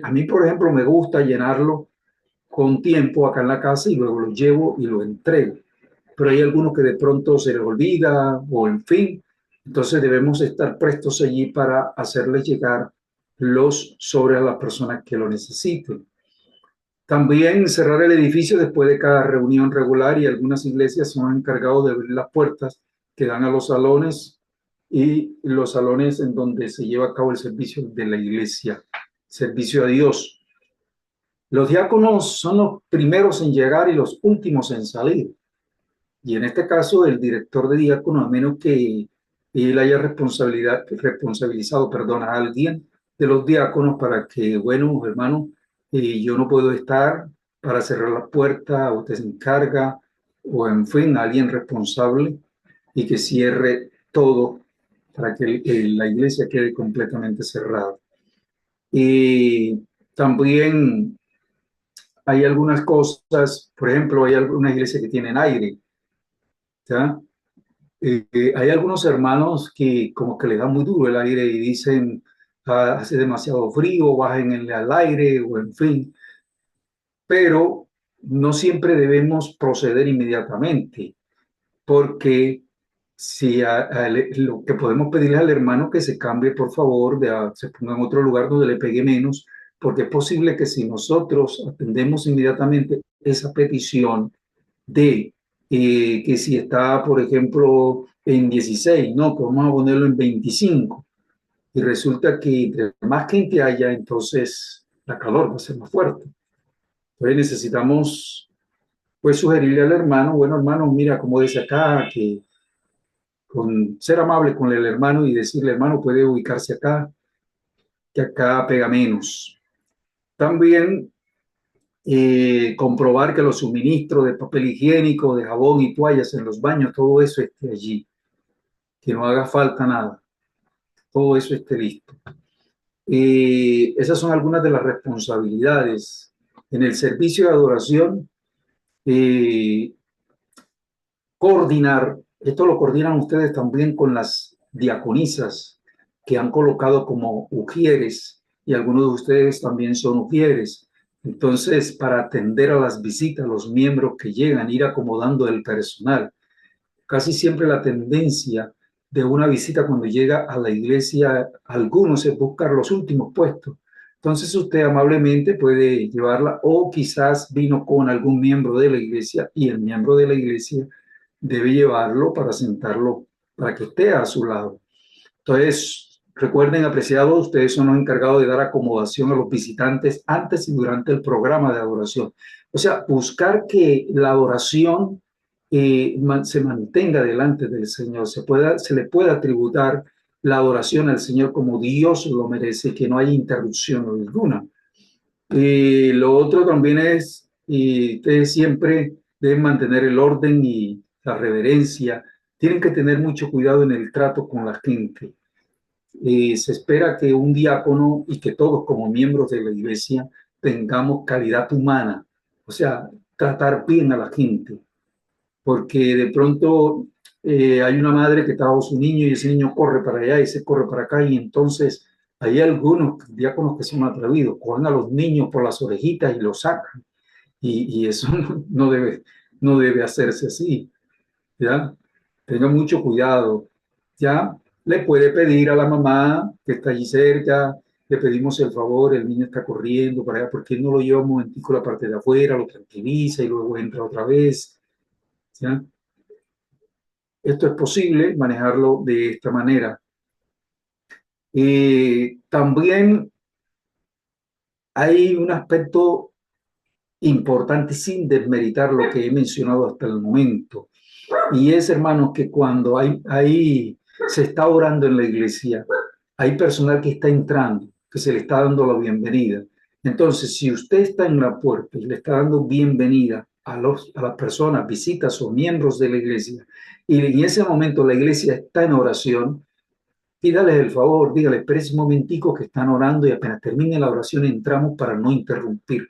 A mí, por ejemplo, me gusta llenarlo con tiempo acá en la casa y luego lo llevo y lo entrego. Pero hay algunos que de pronto se les olvida o en fin. Entonces debemos estar prestos allí para hacerles llegar los sobres a las personas que lo necesiten. También cerrar el edificio después de cada reunión regular y algunas iglesias se han encargado de abrir las puertas que dan a los salones y los salones en donde se lleva a cabo el servicio de la iglesia, servicio a Dios. Los diáconos son los primeros en llegar y los últimos en salir. Y en este caso, el director de diácono, a menos que él haya responsabilizado, a alguien de los diáconos para que, bueno, hermano, yo no puedo estar para cerrar la puerta, usted se encarga, o en fin, alguien responsable y que cierre todo para que la iglesia quede completamente cerrada. Y también hay algunas cosas, por ejemplo, hay algunas iglesias que tienen aire, ¿ya? Hay algunos hermanos que como que les da muy duro el aire y dicen, "Ah, hace demasiado frío, bajen al aire o en fin, pero no siempre debemos proceder inmediatamente, porque si lo que podemos pedirle al hermano que se cambie, por favor, se ponga en otro lugar donde le pegue menos, porque es posible que si nosotros atendemos inmediatamente esa petición de que si está, por ejemplo, en 16, no, pues vamos a ponerlo en 25, y resulta que entre más gente haya, entonces la calor va a ser más fuerte. Entonces necesitamos, pues, sugerirle al hermano, bueno, hermano, mira, como dice acá, que con ser amable con el hermano y decirle, hermano, puede ubicarse acá, que acá pega menos. También comprobar que los suministros de papel higiénico, de jabón y toallas en los baños, todo eso esté allí, que no haga falta nada, todo eso esté listo. Esas son algunas de las responsabilidades. En el servicio de adoración, eh, coordinar, esto lo coordinan ustedes también con las diaconisas que han colocado como ujieres, y algunos de ustedes también son ujieres. Entonces, para atender a las visitas, los miembros que llegan, ir acomodando el personal. Casi siempre la tendencia de una visita cuando llega a la iglesia, algunos es buscar los últimos puestos. Entonces usted amablemente puede llevarla, o quizás vino con algún miembro de la iglesia y el miembro de la iglesia debe llevarlo para sentarlo, para que esté a su lado. Entonces, recuerden, apreciados, ustedes son los encargados de dar acomodación a los visitantes antes y durante el programa de adoración. O sea, buscar que la adoración se mantenga delante del Señor, se le pueda tributar la adoración al Señor como Dios lo merece, que no haya interrupción alguna. Lo otro también es, y ustedes siempre deben mantener el orden y la reverencia. Tienen que tener mucho cuidado en el trato con la gente. Se espera que un diácono y que todos como miembros de la iglesia tengamos calidad humana, o sea, tratar bien a la gente, porque de pronto hay una madre que está a su niño y ese niño corre para allá y se corre para acá, y entonces hay algunos diáconos que son atrevidos, cogen a los niños por las orejitas y los sacan, y eso no debe hacerse así, ¿ya? Tenga mucho cuidado, ¿ya? Le puede pedir a la mamá que está allí cerca, le pedimos el favor, el niño está corriendo para allá, ¿por qué no lo lleva un momentico a la parte de afuera, lo tranquiliza y luego entra otra vez? ¿Ya? Esto es posible manejarlo de esta manera. También hay un aspecto importante sin desmeritar lo que he mencionado hasta el momento. Y es, hermanos, que cuando se está orando en la iglesia, hay personal que está entrando, que se le está dando la bienvenida. Entonces, si usted está en la puerta y le está dando bienvenida a las personas, visitas o miembros de la iglesia, y en ese momento la iglesia está en oración, pídales el favor, dígale, espérese un momentico que están orando y apenas termine la oración entramos para no interrumpir,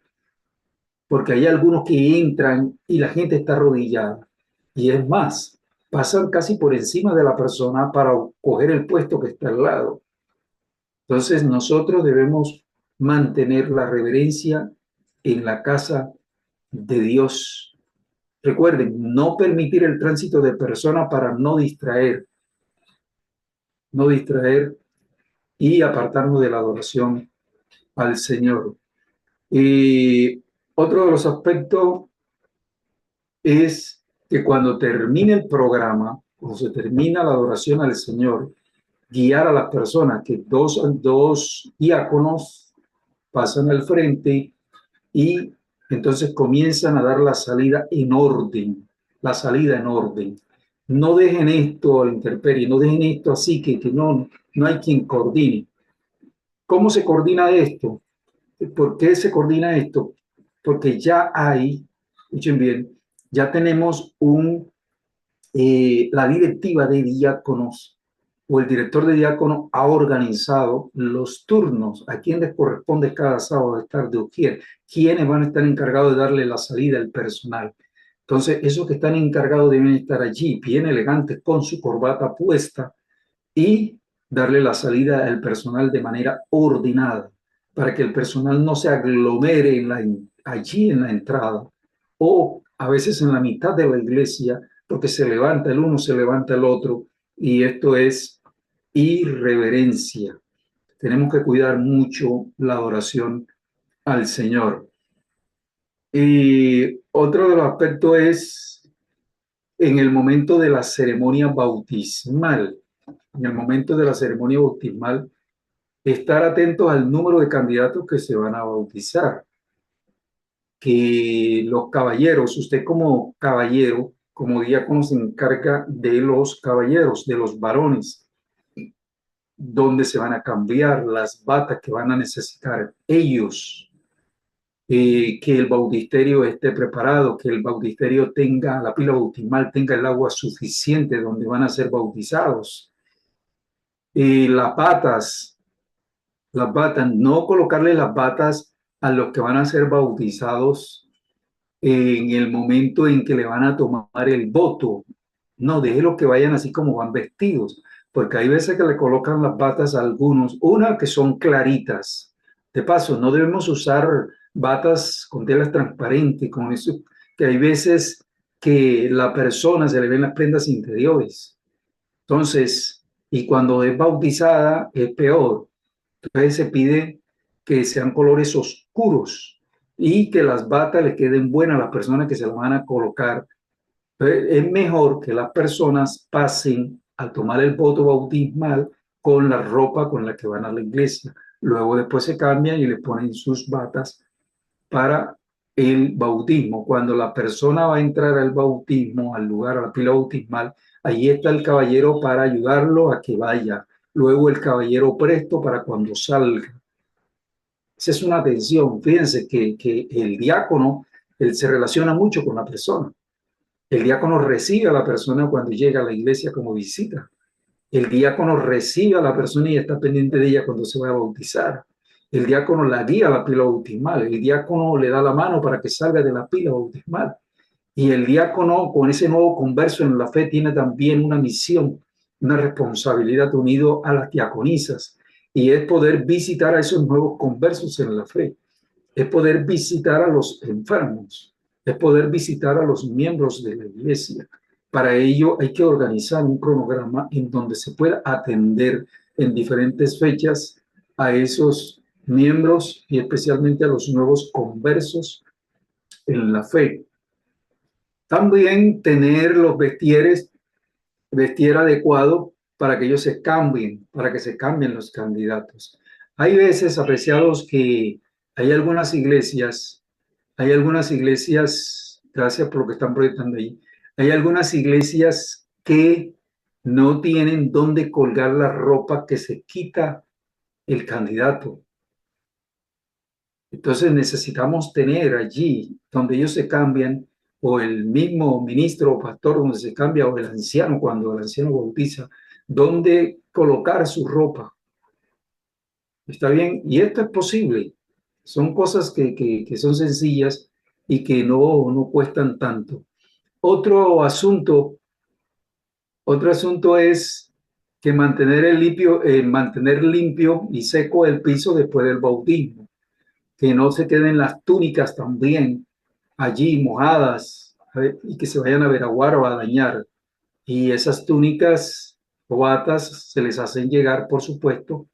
porque hay algunos que entran y la gente está arrodillada. Y es más, pasan casi por encima de la persona para coger el puesto que está al lado. Entonces nosotros debemos mantener la reverencia en la casa de Dios. Recuerden, no permitir el tránsito de personas para no distraer y apartarnos de la adoración al Señor. Y otro de los aspectos es que cuando termine el programa, cuando se termina la adoración al Señor, guiar a las personas, que dos diáconos pasan al frente y entonces comienzan a dar la salida en orden, la salida en orden. No dejen esto a la intemperie, no dejen esto así que no hay quien coordine. ¿Cómo se coordina esto? ¿Por qué se coordina esto? Porque ya hay, escuchen bien, ya tenemos la directiva de diáconos o el director de diácono ha organizado los turnos a quién les corresponde cada sábado estar de ujier, quiénes van a estar encargados de darle la salida al personal. Entonces, esos que están encargados deben estar allí, bien elegantes, con su corbata puesta y darle la salida al personal de manera ordenada, para que el personal no se aglomere allí en la entrada o a veces en la mitad de la iglesia, porque se levanta el uno, se levanta el otro, y esto es irreverencia. Tenemos que cuidar mucho la adoración al Señor. Y otro de los aspectos es en el momento de la ceremonia bautismal. En el momento de la ceremonia bautismal, estar atentos al número de candidatos que se van a bautizar. Que los caballeros, usted como caballero, como diácono, se encarga de los caballeros, de los varones, donde se van a cambiar las batas que van a necesitar ellos, que el bautisterio esté preparado, que el bautisterio tenga, la pila bautismal tenga el agua suficiente donde van a ser bautizados. Las batas, no colocarle las batas a los que van a ser bautizados en el momento en que le van a tomar el voto. No, déjelo que vayan así como van vestidos, porque hay veces que le colocan las batas a algunos, una que son claritas. De paso, no debemos usar batas con telas transparentes, con eso, que hay veces que la persona se le ven las prendas interiores. Entonces, y cuando es bautizada es peor. Entonces se pide que sean colores oscuros y que las batas le queden buenas a las personas que se las van a colocar. Entonces, es mejor que las personas pasen al tomar el voto bautismal con la ropa con la que van a la iglesia. Luego después se cambian y le ponen sus batas para el bautismo. Cuando la persona va a entrar al bautismo, al lugar, a la pila bautismal, ahí está el caballero para ayudarlo a que vaya. Luego el caballero presto para cuando salga. Esa es una atención. Fíjense que el diácono, él se relaciona mucho con la persona. El diácono recibe a la persona cuando llega a la iglesia como visita. El diácono recibe a la persona y está pendiente de ella cuando se va a bautizar. El diácono la guía a la pila bautismal. El diácono le da la mano para que salga de la pila bautismal. Y el diácono, con ese nuevo converso en la fe, tiene también una misión, una responsabilidad unido a las diaconisas. Y es poder visitar a esos nuevos conversos en la fe. Es poder visitar a los enfermos. Es poder visitar a los miembros de la iglesia. Para ello hay que organizar un cronograma en donde se pueda atender en diferentes fechas a esos miembros y especialmente a los nuevos conversos en la fe. También tener los vestir adecuado para que ellos se cambien, para que se cambien los candidatos. Hay veces, apreciados, que hay algunas iglesias, gracias por lo que están proyectando ahí, hay algunas iglesias que no tienen dónde colgar la ropa que se quita el candidato. Entonces necesitamos tener allí donde ellos se cambian, o el mismo ministro o pastor donde se cambia, o el anciano cuando el anciano bautiza, donde colocar su ropa. ¿Está bien? Y esto es posible. Son cosas que son sencillas y que no cuestan tanto. Otro asunto es que mantener limpio y seco el piso después del bautismo, que no se queden las túnicas también allí mojadas y que se vayan a veraguar o a dañar. Y esas túnicas o batas se les hacen llegar, por supuesto,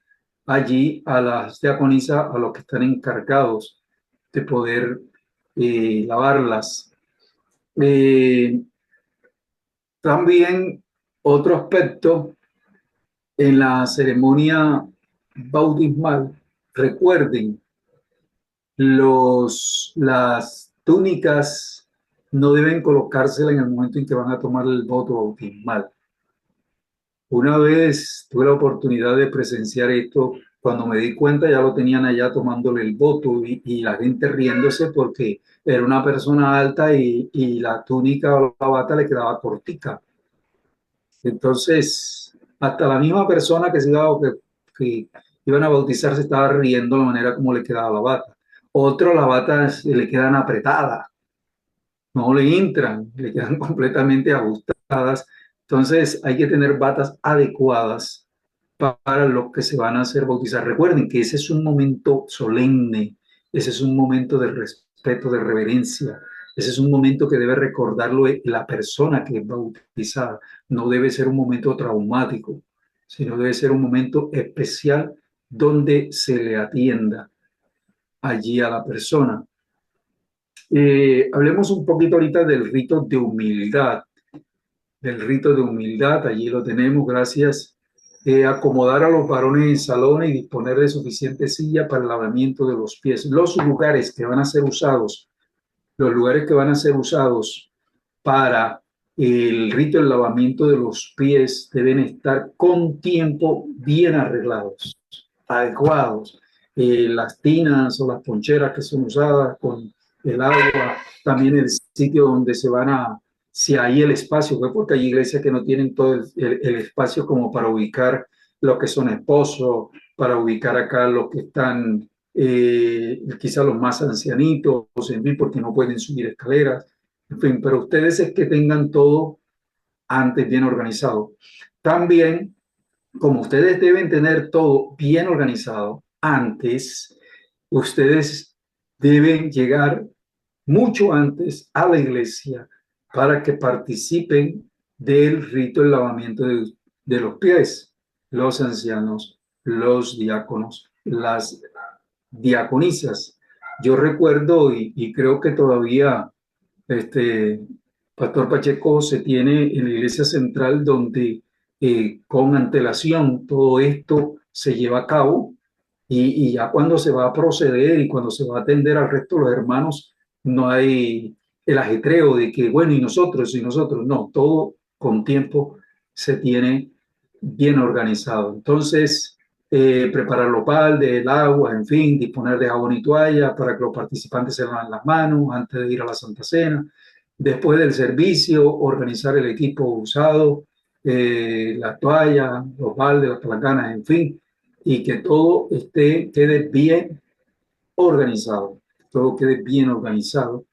allí a las diaconisas, a los que están encargados de poder lavarlas. También otro aspecto en la ceremonia bautismal, recuerden, las túnicas no deben colocárselas en el momento en que van a tomar el voto bautismal. Una vez tuve la oportunidad de presenciar esto, cuando me di cuenta ya lo tenían allá tomándole el voto y la gente riéndose porque era una persona alta y la túnica o la bata le quedaba cortica. Entonces, hasta la misma persona que iban a bautizar se estaba riendo de la manera como le quedaba la bata. Otro, la bata le quedan apretada. no le entran, le quedan completamente ajustadas. Entonces hay que tener batas adecuadas para los que se van a hacer bautizar. Recuerden que ese es un momento solemne, ese es un momento de respeto, de reverencia, ese es un momento que debe recordarlo la persona que es bautizada. No debe ser un momento traumático, sino debe ser un momento especial donde se le atienda allí a la persona. Hablemos un poquito ahorita del rito de humildad. Del rito de humildad, allí lo tenemos, gracias. Acomodar a los varones en salones y disponer de suficiente silla para el lavamiento de los pies. Los lugares que van a ser usados, los lugares que van a ser usados para el rito del lavamiento de los pies deben estar con tiempo bien arreglados, adecuados. Las tinas o las poncheras que son usadas con el agua, también el sitio donde se van a, si hay el espacio, pues porque hay iglesias que no tienen todo el espacio como para ubicar lo que son esposos, para ubicar acá los que están quizá los más ancianitos, en fin, porque no pueden subir escaleras, en fin, pero ustedes es que tengan todo antes bien organizado. También, como ustedes deben tener todo bien organizado antes, ustedes deben llegar mucho antes a la iglesia para que participen del rito del lavamiento de los pies, los ancianos, los diáconos, las diaconisas. Yo recuerdo y creo que todavía este, Pastor Pacheco se tiene en la iglesia central donde con antelación todo esto se lleva a cabo y ya cuando se va a proceder y cuando se va a atender al resto de los hermanos, no hay el ajetreo de que, bueno, y nosotros, no, todo con tiempo se tiene bien organizado. Entonces, preparar los baldes, el agua, en fin, disponer de jabón y toalla para que los participantes se laven las manos antes de ir a la Santa Cena. Después del servicio, organizar el equipo usado, la toalla, los baldes, las palanganas, en fin, y que todo quede bien organizado, todo quede bien organizado.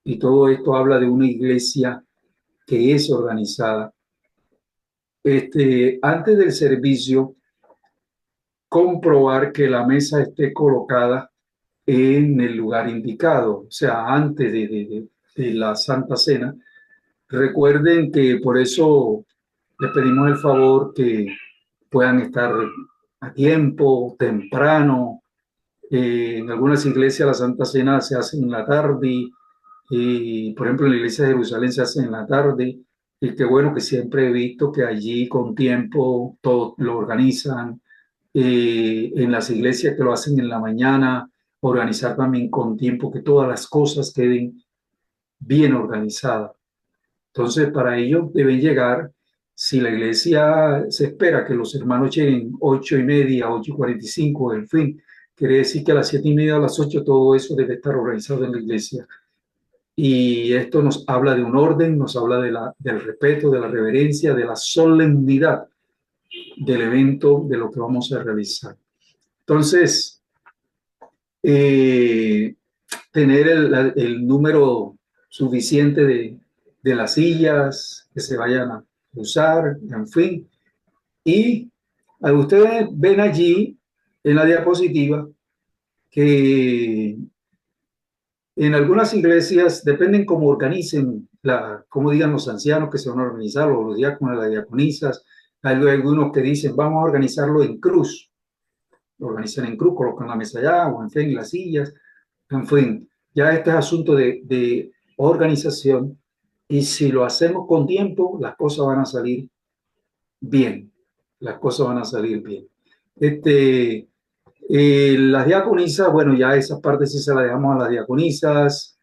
Y todo esto habla de una iglesia que es organizada. Antes del servicio, comprobar que la mesa esté colocada en el lugar indicado, o sea, antes de la Santa Cena. Recuerden que por eso les pedimos el favor que puedan estar a tiempo, temprano. En algunas iglesias la Santa Cena se hace en la tarde, y por ejemplo en la iglesia de Jerusalén se hace en la tarde, y qué bueno que siempre he visto que allí con tiempo todo lo organizan. En las iglesias que lo hacen en la mañana, organizar también con tiempo que todas las cosas queden bien organizadas. Entonces, para ello deben llegar, si la iglesia se espera que los hermanos lleguen 8:30, 8:45, en fin, quiere decir que a las 7:30, a las 8, todo eso debe estar organizado en la iglesia. Y esto nos habla de un orden, nos habla del respeto, de la reverencia, de la solemnidad del evento, de lo que vamos a realizar. Entonces, tener el número suficiente de las sillas que se vayan a usar, en fin. Y ustedes ven allí en la diapositiva que en algunas iglesias, dependen cómo organicen, cómo digan los ancianos que se van a organizar, o los diáconos, las diaconisas. Hay algunos que dicen, vamos a organizarlo en cruz. Lo organizan en cruz, colocan la mesa allá, o en fin, las sillas. En fin, ya este es asunto de organización, y si lo hacemos con tiempo, las cosas van a salir bien. Las cosas van a salir bien. Las diaconisas, bueno, ya esa parte sí se la dejamos a las diaconisas.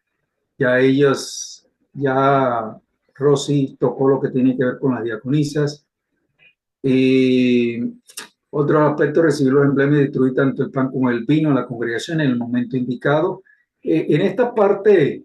Ya ellas, ya Rosy tocó lo que tiene que ver con las diaconisas. Otro aspecto, recibir los emblemas y distribuir tanto el pan como el vino a la congregación en el momento indicado. En esta parte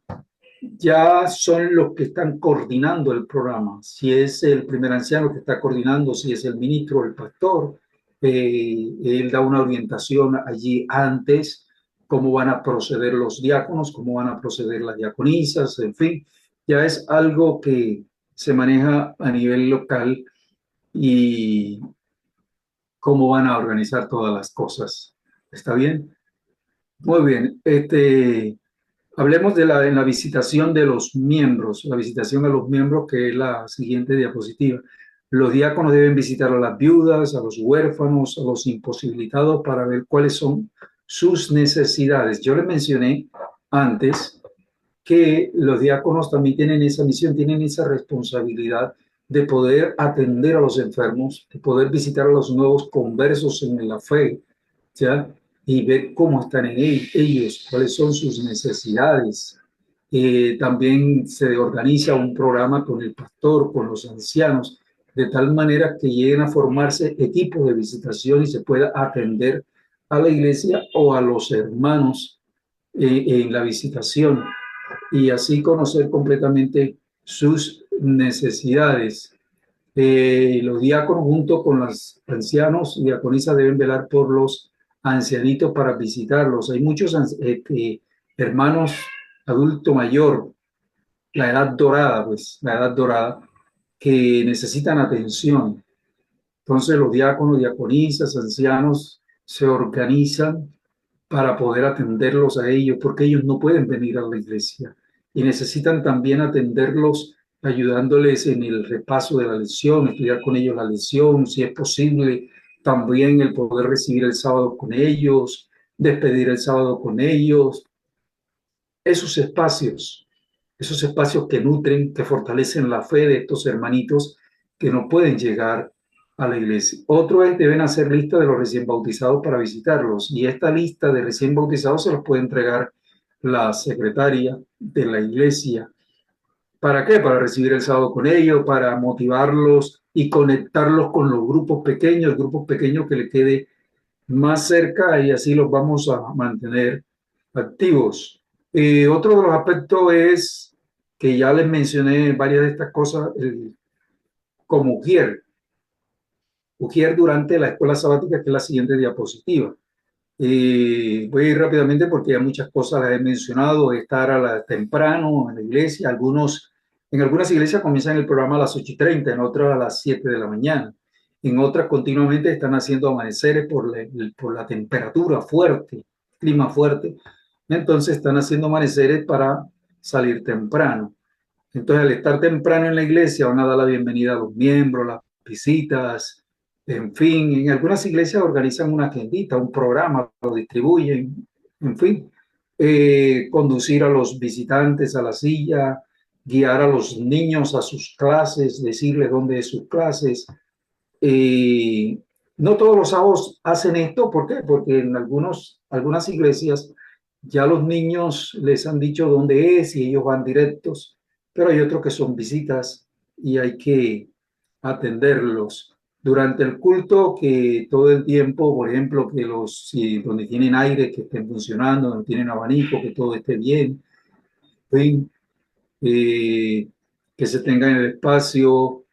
ya son los que están coordinando el programa. Si es el primer anciano que está coordinando, si es el ministro o el pastor, él da una orientación allí antes cómo van a proceder los diáconos, cómo van a proceder las diaconisas, en fin, ya es algo que se maneja a nivel local y cómo van a organizar todas las cosas. ¿Está bien? Muy bien. Hablemos en la visitación de los miembros, la visitación a los miembros, que es la siguiente diapositiva. Los diáconos deben visitar a las viudas, a los huérfanos, a los imposibilitados para ver cuáles son sus necesidades. Yo les mencioné antes que los diáconos también tienen esa misión, tienen esa responsabilidad de poder atender a los enfermos, de poder visitar a los nuevos conversos en la fe, ¿ya? Y ver cómo están en ellos, cuáles son sus necesidades. También se organiza un programa con el pastor, con los ancianos, de tal manera que lleguen a formarse equipos de visitación y se pueda atender a la iglesia o a los hermanos en la visitación y así conocer completamente sus necesidades. Los diáconos junto con los ancianos y diaconisas deben velar por los ancianitos para visitarlos. Hay muchos hermanos adulto mayor, la edad dorada, pues, la edad dorada, que necesitan atención. Entonces los diáconos, diaconisas, ancianos se organizan para poder atenderlos a ellos, porque ellos no pueden venir a la iglesia y necesitan también atenderlos ayudándoles en el repaso de la lección, estudiar con ellos la lección, si es posible, también el poder recibir el sábado con ellos, despedir el sábado con ellos. Esos espacios que nutren, que fortalecen la fe de estos hermanitos que no pueden llegar a la iglesia. Otro es, deben hacer lista de los recién bautizados para visitarlos, y esta lista de recién bautizados se los puede entregar la secretaria de la iglesia. ¿Para qué? Para recibir el sábado con ellos, para motivarlos y conectarlos con los grupos pequeños que le quede más cerca, y así los vamos a mantener activos. Otro de los aspectos es que ya les mencioné varias de estas cosas, como Ujier durante la escuela sabática, que es la siguiente diapositiva. Voy a ir rápidamente porque ya muchas cosas las he mencionado. Estar temprano en la iglesia. En algunas iglesias comienzan el programa a las 8:30, en otras a las 7 de la mañana. En otras continuamente están haciendo amaneceres por la temperatura fuerte, clima fuerte. Entonces están haciendo amaneceres para salir temprano. Entonces, al estar temprano en la iglesia, van a dar la bienvenida a los miembros, las visitas, en fin. En algunas iglesias organizan una agendita, un programa, lo distribuyen, en fin. Conducir a los visitantes a la silla, guiar a los niños a sus clases, decirles dónde es sus clases. No todos los sábados hacen esto, ¿por qué? Porque en algunas iglesias ya los niños les han dicho dónde es y ellos van directos, pero hay otros que son visitas y hay que atenderlos. Durante el culto, que todo el tiempo, por ejemplo, donde tienen aire, que estén funcionando, donde tienen abanico, que todo esté bien, ¿sí? Que se tenga en el espacio,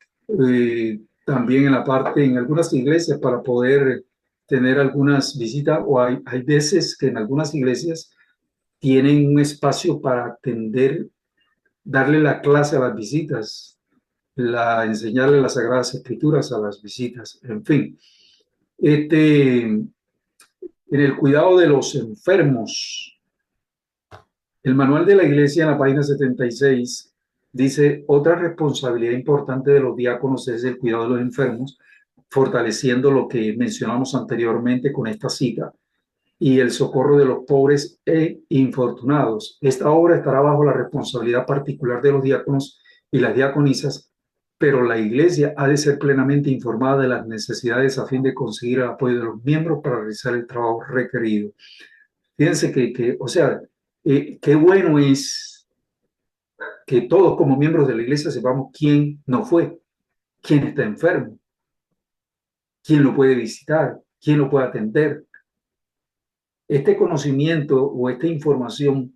también en algunas iglesias para poder tener algunas visitas, o hay veces que en algunas iglesias tienen un espacio para atender, darle la clase a las visitas, enseñarle las Sagradas Escrituras a las visitas, en fin. En el cuidado de los enfermos, el manual de la iglesia en la página 76 dice: otra responsabilidad importante de los diáconos es el cuidado de los enfermos, fortaleciendo lo que mencionamos anteriormente con esta cita, y el socorro de los pobres e infortunados. Esta obra estará bajo la responsabilidad particular de los diáconos y las diaconisas, pero la iglesia ha de ser plenamente informada de las necesidades a fin de conseguir el apoyo de los miembros para realizar el trabajo requerido. Fíjense qué bueno es que todos como miembros de la iglesia sepamos quién no fue, quién está enfermo, quién lo puede visitar, quién lo puede atender. Este conocimiento o esta información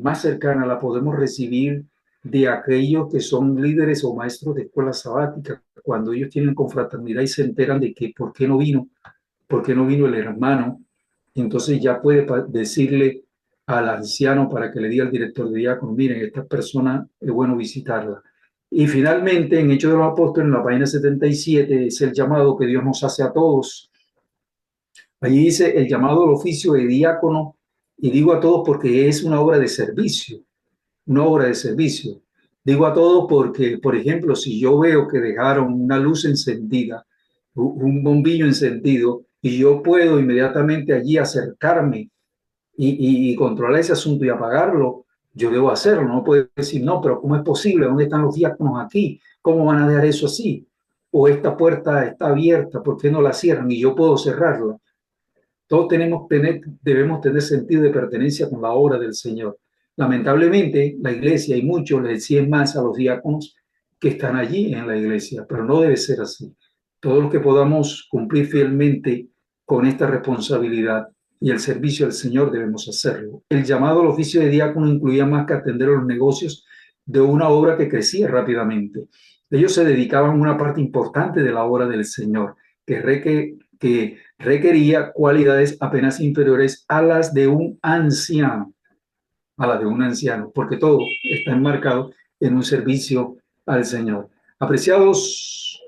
más cercana la podemos recibir de aquellos que son líderes o maestros de escuela sabática, cuando ellos tienen confraternidad y se enteran de que por qué no vino el hermano Y entonces ya puede decirle al anciano para que le diga al director de diácono, miren, esta persona es bueno visitarla. Y finalmente, en Hechos de los Apóstoles, en la página 77, es el llamado que Dios nos hace a todos. Allí dice el llamado al oficio de diácono, y digo a todos porque es una obra de servicio, una obra de servicio. Digo a todos porque, por ejemplo, si yo veo que dejaron una luz encendida, un bombillo encendido, y yo puedo inmediatamente allí acercarme y controlar ese asunto y apagarlo, yo debo hacerlo. No puedo decir, no, pero ¿cómo es posible? ¿Dónde están los diáconos aquí? ¿Cómo van a dejar eso así? O esta puerta está abierta, ¿por qué no la cierran? Y yo puedo cerrarla. Todos debemos tener sentido de pertenencia con la obra del Señor. Lamentablemente, la iglesia y muchos le exigen más a los diáconos que están allí en la iglesia, pero no debe ser así. Todos los que podamos cumplir fielmente con esta responsabilidad y el servicio al Señor debemos hacerlo. El llamado al oficio de diácono incluía más que atender los negocios de una obra que crecía rápidamente. Ellos se dedicaban a una parte importante de la obra del Señor, que requería cualidades apenas inferiores a las de un anciano, porque todo está enmarcado en un servicio al Señor. Apreciados,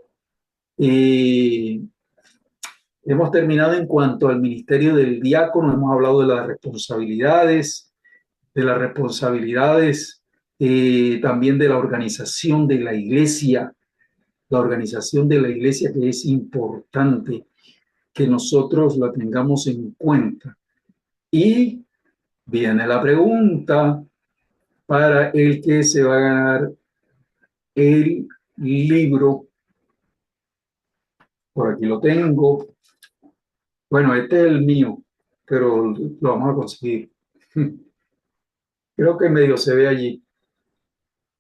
hemos terminado en cuanto al ministerio del diácono, hemos hablado de las responsabilidades también de la organización de la iglesia que es importante que nosotros la tengamos en cuenta. Y viene la pregunta para el que se va a ganar el libro. Por aquí lo tengo. Bueno, este es el mío, pero lo vamos a conseguir. Creo que medio se ve allí.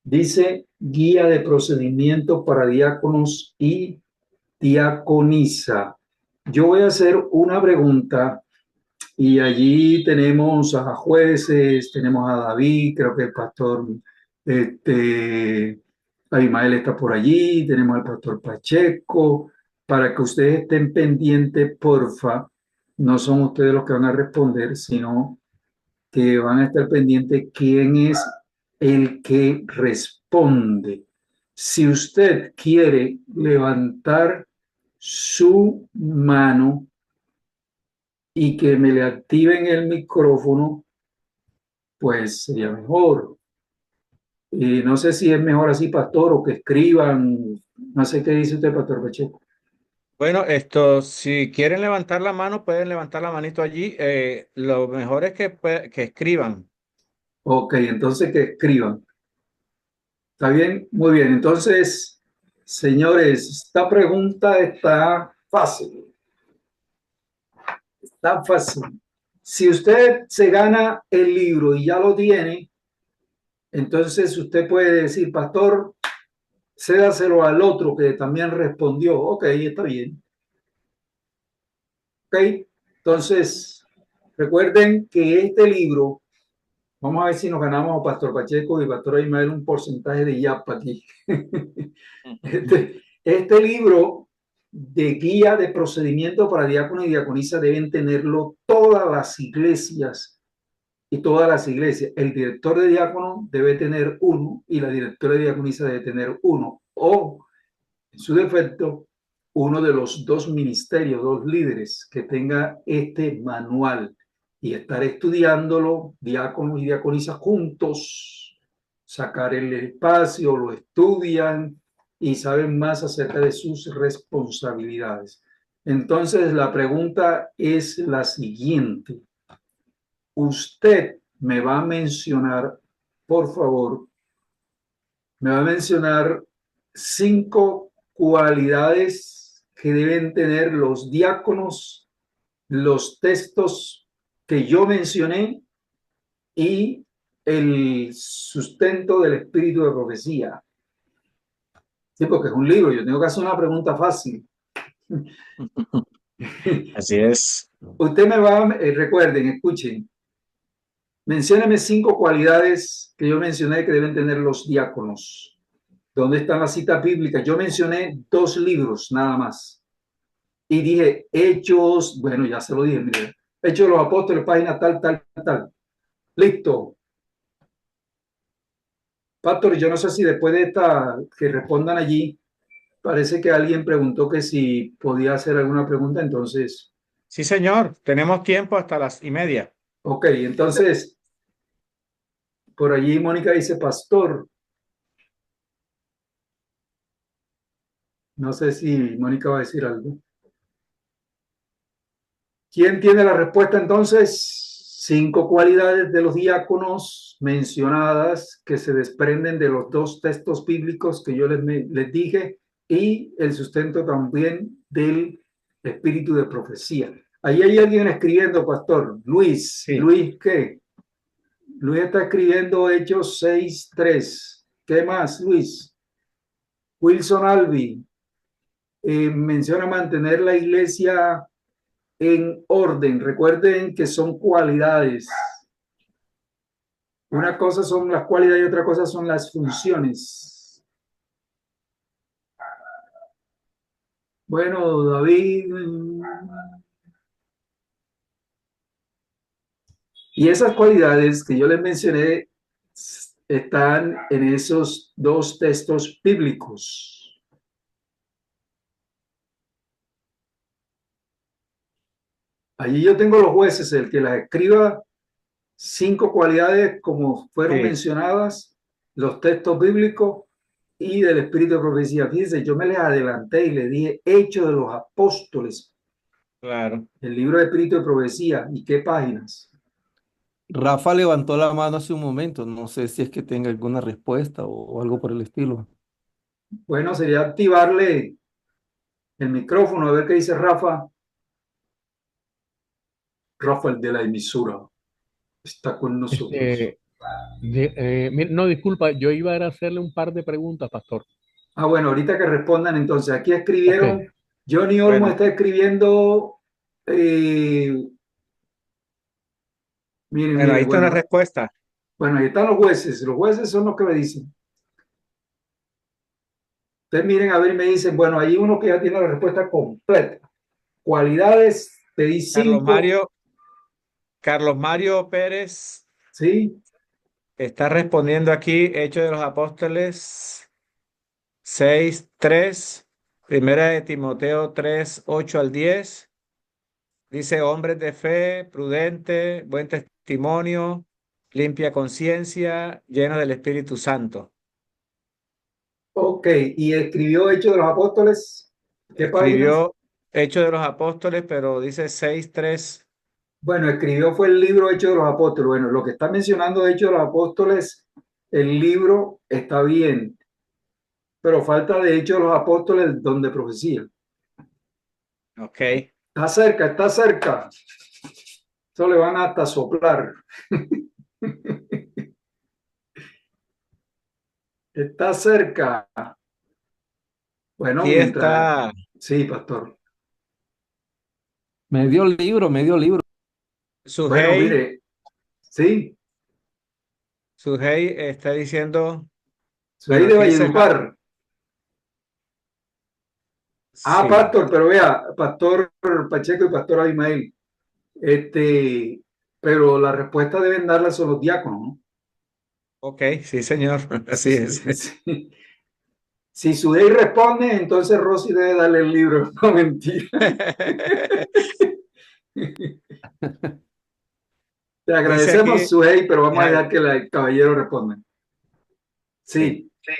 Dice Guía de Procedimiento para Diáconos y Diaconisa. Yo voy a hacer una pregunta y allí tenemos a jueces, tenemos a David, creo que el pastor Abimael está por allí, tenemos al pastor Pacheco, para que ustedes estén pendientes, porfa. No son ustedes los que van a responder, sino que van a estar pendientes quién es el que responde. Si usted quiere levantar su mano y que me le activen el micrófono, pues sería mejor. Y no sé si es mejor así, pastor, o que escriban. No sé qué dice usted, pastor Pacheco. Bueno, si quieren levantar la mano, pueden levantar la manito allí. Lo mejor es que escriban. Ok, entonces que escriban. ¿Está bien? Muy bien. Entonces, señores, esta pregunta está fácil. Está fácil. Si usted se gana el libro y ya lo tiene, entonces usted puede decir, pastor, cédaselo al otro que también respondió. Ok, está bien. Ok, entonces recuerden que este libro, vamos a ver si nos ganamos a Pastor Pacheco y Pastor Ismael un porcentaje de yapa aquí. Este libro de guía de procedimiento para diácono y diaconisa deben tenerlo todas las iglesias y todas las iglesias. El director de diácono debe tener uno y la directora de diaconisa debe tener uno, o en su defecto, uno de los dos ministerios, dos líderes que tenga este manual y estar estudiándolo, diáconos y diaconisas juntos, sacar el espacio, lo estudian y saben más acerca de sus responsabilidades. Entonces, la pregunta es la siguiente. Usted me va a mencionar, por favor, me va a mencionar 5 cualidades que deben tener los diáconos, los textos que yo mencioné y el sustento del espíritu de profecía. Sí, porque es un libro, yo tengo que hacer una pregunta fácil. Así es. Usted me va, recuerden, escuchen, mencióneme 5 cualidades que yo mencioné que deben tener los diáconos. ¿Dónde están las citas bíblicas? Yo mencioné 2 libros nada más. Y dije, Hechos, bueno, ya se lo dije, mire, Hechos de los Apóstoles, página tal, tal, tal. Listo. Pastor, yo no sé si después de esta, que respondan allí, parece que alguien preguntó que si podía hacer alguna pregunta, entonces, Sí, señor, tenemos tiempo hasta las 1:30. ok, entonces, por allí Mónica dice, pastor, no sé si Mónica va a decir algo. ¿Quién tiene la respuesta entonces? 5 cualidades de los diáconos mencionadas que se desprenden de los 2 textos bíblicos que yo les dije y el sustento también del espíritu de profecía. Ahí hay alguien escribiendo, pastor. Luis. Sí. ¿Luis qué? Luis está escribiendo Hechos 6:3. ¿Qué más, Luis? Wilson Albi menciona mantener la iglesia en orden. Recuerden que son cualidades. Una cosa son las cualidades y otra cosa son las funciones. Bueno, David. Y esas cualidades que yo les mencioné están en esos 2 textos bíblicos. Allí yo tengo los jueces, el que las escriba 5 cualidades como fueron Sí, mencionadas, los textos bíblicos y del espíritu de profecía. Fíjense, yo me les adelanté y les dije Hechos de los Apóstoles, claro. el libro de espíritu de profecía. ¿Y qué páginas? Rafa levantó la mano hace un momento. No sé si es que tenga alguna respuesta o algo por el estilo. Bueno, sería activarle el micrófono, a ver qué dice Rafa. Rafael de la emisora está con nosotros. Este, no, disculpa, yo iba a hacerle un par de preguntas, pastor. Ah, bueno, ahorita que respondan entonces. Aquí Ok, escribieron, Johnny Olmo Bueno, está escribiendo, miren, bueno, ahí miren, está una bueno, respuesta. bueno, ahí están los jueces son los que me dicen. Ustedes miren, a ver, y me dicen, bueno, hay uno que ya tiene la respuesta completa. Cualidades, pedí Carlos 5, Mario, Carlos Mario Pérez ¿sí? está respondiendo aquí, Hechos de los Apóstoles 6:3, Primera de Timoteo 3:8 al 10. Dice, hombres de fe, prudente, buen testimonio, limpia conciencia, lleno del Espíritu Santo. Ok, y escribió Hechos de los Apóstoles, ¿qué páginas? Escribió Hechos de los Apóstoles, pero dice 6:3. Bueno, escribió fue el libro Hechos de los Apóstoles. Bueno, lo que está mencionando de Hechos de los Apóstoles, el libro está bien, pero falta de Hechos de los Apóstoles donde profecía. Ok. Está cerca, está cerca. Eso le van hasta soplar. Está cerca. Bueno, Aquí mientras... está Sí, pastor. Medio libro, medio libro. Bueno, Sujei. mire, sí, Sujei está diciendo, soy bueno, de aquí dice, Valledupar. Ah, sí, pastor, pero vea, pastor Pacheco y pastor Abimael, pero la respuesta deben darla son los diáconos, ¿no? ok, sí, señor, así es. Sí. Si Sudey responde, entonces Rosy debe darle el libro. No, mentira. Te Dice agradecemos, aquí, Sudey, pero vamos a déjame- dejar que el caballero responda. sí, Sí.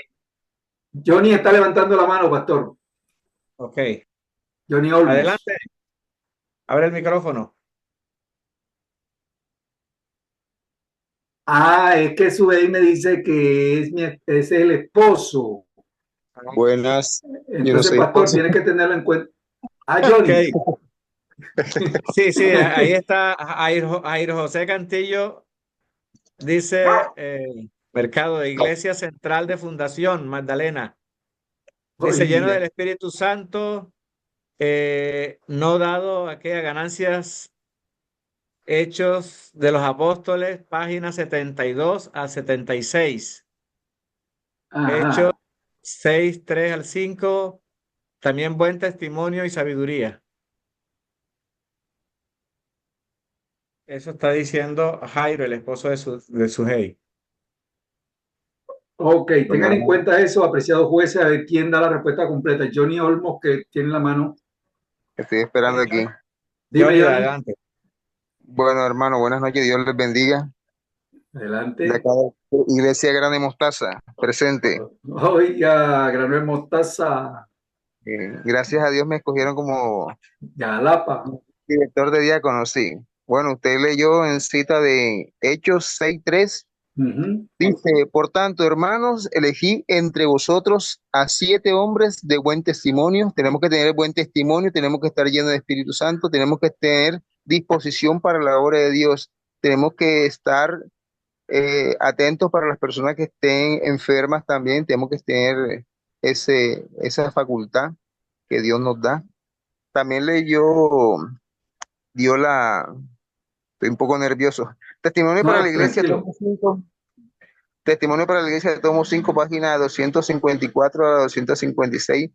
Johnny está levantando la mano, pastor. ok, Johnny Olmos. adelante, abre el micrófono. Ah, es que Sudey me dice que es el esposo. Buenas, yo no Entonces, soy pastor, esposo. tiene que tenerlo en cuenta. Ah, Ok, Johnny. sí, sí, ahí está Jair José Cantillo, dice, Mercado de Iglesia Central de Fundación, Magdalena. Dice, lleno del Oye, Espíritu Santo, no dado aquellas ganancias. Hechos de los Apóstoles, páginas 72 a 76. Hechos ajá. 6:3 al 5. También buen testimonio y sabiduría. Eso está diciendo Jairo, el esposo de Sujei. Ok, tengan en Bueno, cuenta eso, apreciados jueces, a ver quién da la respuesta completa. Johnny Olmos, que tiene la mano. estoy esperando aquí. Dime, Johnny, Johnny. adelante. Bueno, hermano, buenas noches, Dios les bendiga. De Adelante. acá de Iglesia Grande Mostaza, presente. Oiga, grano de mostaza, Gracias a Dios me escogieron como Galapa. director de diácono, sí. Bueno, usted leyó en cita de Hechos 6:3. Ujú. Dice, por tanto, hermanos, elegí entre vosotros a 7 hombres de buen testimonio. Tenemos que tener buen testimonio, tenemos que estar llenos de Espíritu Santo, tenemos que tener disposición para la obra de Dios, tenemos que estar atentos para las personas que estén enfermas también, tenemos que tener esa facultad que Dios nos da. También estoy un poco nervioso. Testimonio para la No, iglesia, tranquilo. tomo 5. Testimonio para la iglesia, tomo 5, páginas 254 a 256.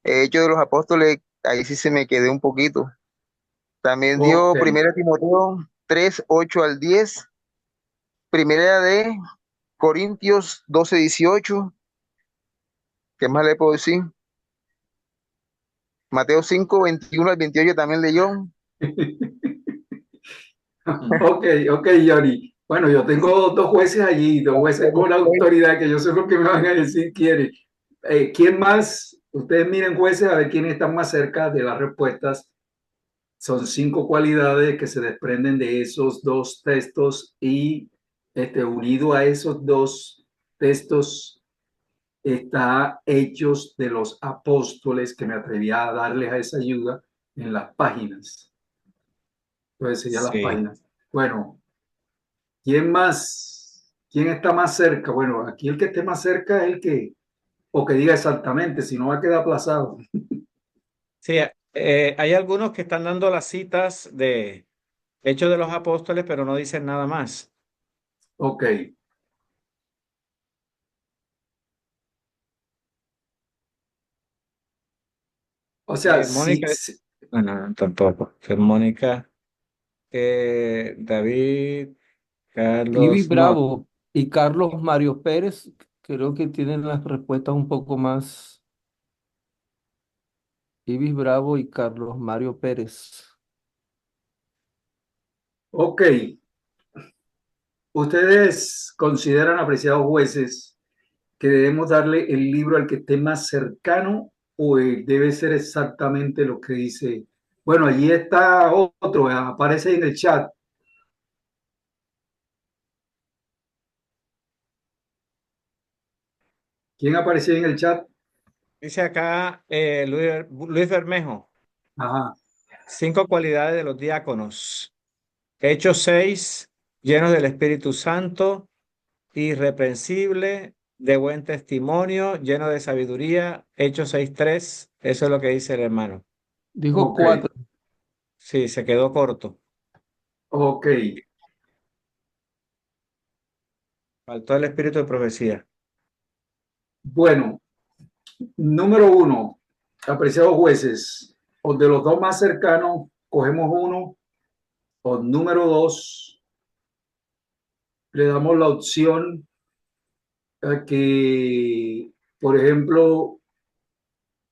Hechos de los Apóstoles, ahí sí se me quedé un poquito. También Ok. dio Primera Timoteo 3:8 al 10. Primera de Corintios 12:18. ¿Qué más le puedo decir? Mateo 5:21 al 28 también leyó. Ok, ok, Johnny. Bueno, yo tengo dos jueces allí, dos jueces con autoridad que yo sé lo que me van a decir quieren. ¿Quién más? Ustedes miren jueces a ver quiénes están más cerca de las respuestas. Son 5 cualidades que se desprenden de esos dos textos y unido a esos dos textos está Hechos de los Apóstoles, que me atreví a darles a esa ayuda en las páginas. Entonces serían las Sí. páginas. Bueno, ¿quién más? ¿Quién está más cerca? Bueno, aquí el que esté más cerca es el que, o que diga exactamente, si no va a quedar aplazado. Sí, hay algunos que están dando las citas de Hechos de los Apóstoles, pero no dicen nada más. Ok. O sea, sí, Mónica, no, tampoco. Mónica, David, Ibis Carlos, no. Bravo y Carlos Mario Pérez, creo que tienen las respuestas un poco más. Ibis Bravo y Carlos Mario Pérez. ok. ¿Ustedes consideran, apreciados jueces, que debemos darle el libro al que esté más cercano o debe ser exactamente lo que dice? Bueno, allí está otro, aparece en el chat. ¿Quién apareció en el chat? Dice acá Luis Bermejo, Ajá. 5 cualidades de los diáconos. Hechos 6, llenos del Espíritu Santo, irreprensible, de buen testimonio, lleno de sabiduría. Hechos 6:3, eso es lo que dice el hermano. Dijo Ok, 4. Sí, se quedó corto. ok. Faltó el espíritu de profecía. Bueno, número uno, apreciados jueces, o de los dos más cercanos, cogemos uno, o número dos, le damos la opción a que, por ejemplo,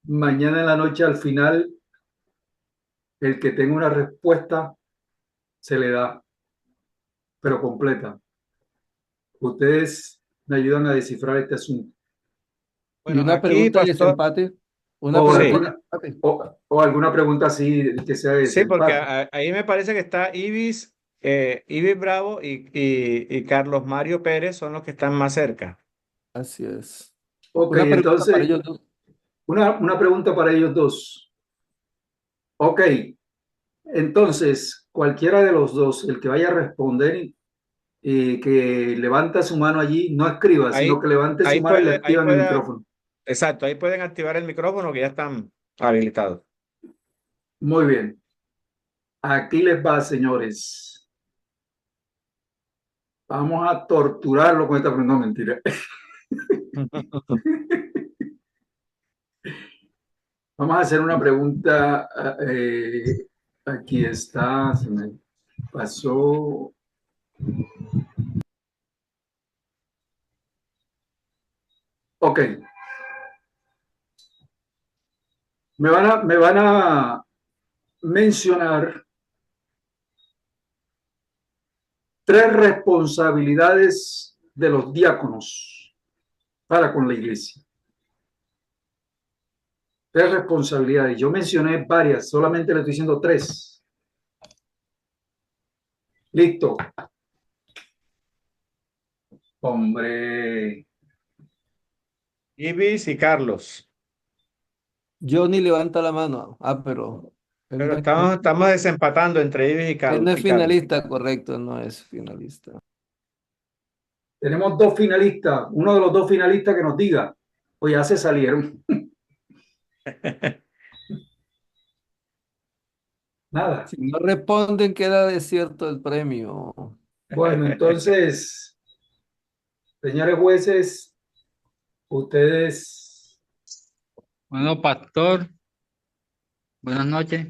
mañana en la noche al final, el que tenga una respuesta se le da, pero completa. Ustedes me ayudan a descifrar este asunto. Y Bueno, una aquí, pregunta de pastor, desempate. Una O sí, pregunta de alguna, desempate. o alguna pregunta así que sea de sí, porque desempate. ahí me parece que está Ibis Bravo y Carlos Mario Pérez son los que están más cerca. Así es. Ok, Una pregunta para entonces, ellos dos. una pregunta para ellos dos. Ok, entonces, cualquiera de los dos, el que vaya a responder, que levanta su mano allí, no escriba, Ahí, sino que levante su ahí mano y le ahí activan el puede, micrófono. exacto, ahí pueden activar el micrófono que ya están habilitados. Muy bien. Aquí les va, señores. Vamos a torturarlo con esta pregunta. No, mentira. Vamos a hacer una pregunta. Aquí está. Pasó. Ok. Me van a mencionar tres responsabilidades de los diáconos para con la iglesia. Tres responsabilidades. Yo mencioné varias, solamente le estoy diciendo tres. Listo. Hombre. Ibis y Carlos. Johnny levanta la mano. Pero él Pero no es, estamos desempatando entre Ibis él no es y Carlos. finalista, correcto, no es finalista. Tenemos dos finalistas. Uno de los dos finalistas que nos diga. O ya se salieron. Nada. Si no responden, queda desierto el premio. Bueno, entonces, señores jueces, ustedes, Bueno, pastor, buenas noches.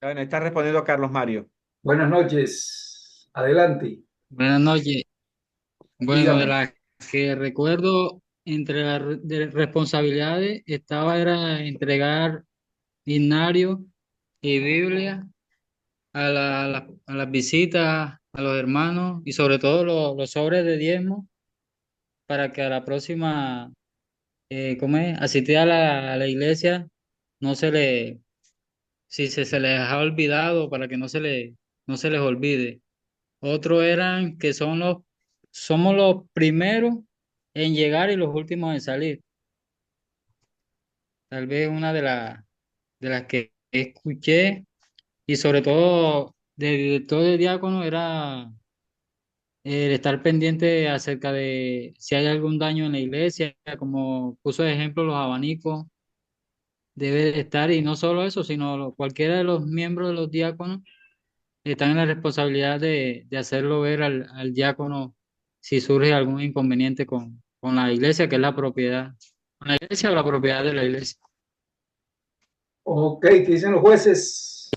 Bueno, está respondiendo Carlos Mario. buenas noches. Adelante. Buenas noches. Bueno, de Dígame. las que recuerdo, entre las responsabilidades era entregar himnario y Biblia a las visitas, a los hermanos y sobre todo los sobres de diezmo para que a la próxima, ¿cómo es? Asistir a la iglesia, no se le, si se les ha olvidado, para que no se les olvide. Otros eran que somos los primeros en llegar y los últimos en salir. Tal vez una de las que escuché y sobre todo del director de diácono era el estar pendiente acerca de si hay algún daño en la iglesia, como puso de ejemplo los abanicos, debe de estar, y no solo eso, sino cualquiera de los miembros de los diáconos están en la responsabilidad de hacerlo ver al diácono si surge algún inconveniente con la iglesia, que es la propiedad, con la iglesia o la propiedad de la iglesia. Ok, ¿qué dicen los jueces?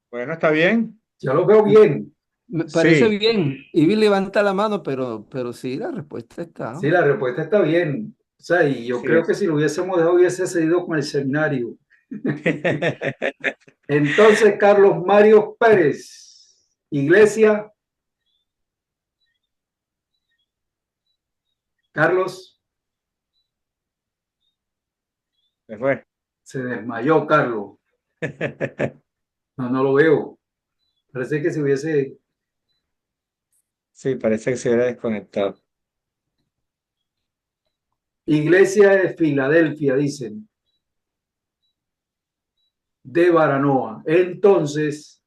Bueno, está bien. Ya los veo bien. Me parece Sí, bien. Ivy levanta la mano, pero sí, la respuesta está. Sí, la respuesta está bien. O sea, y yo sí. creo que si lo hubiésemos dejado, hubiese seguido con el seminario. Entonces, Carlos Mario Pérez, Iglesia. Carlos, Se fue. se desmayó, Carlos. No, no lo veo. Parece que se hubiese. Sí, parece que se hubiera desconectado. Iglesia de Filadelfia, dicen, de Baranoa. Entonces,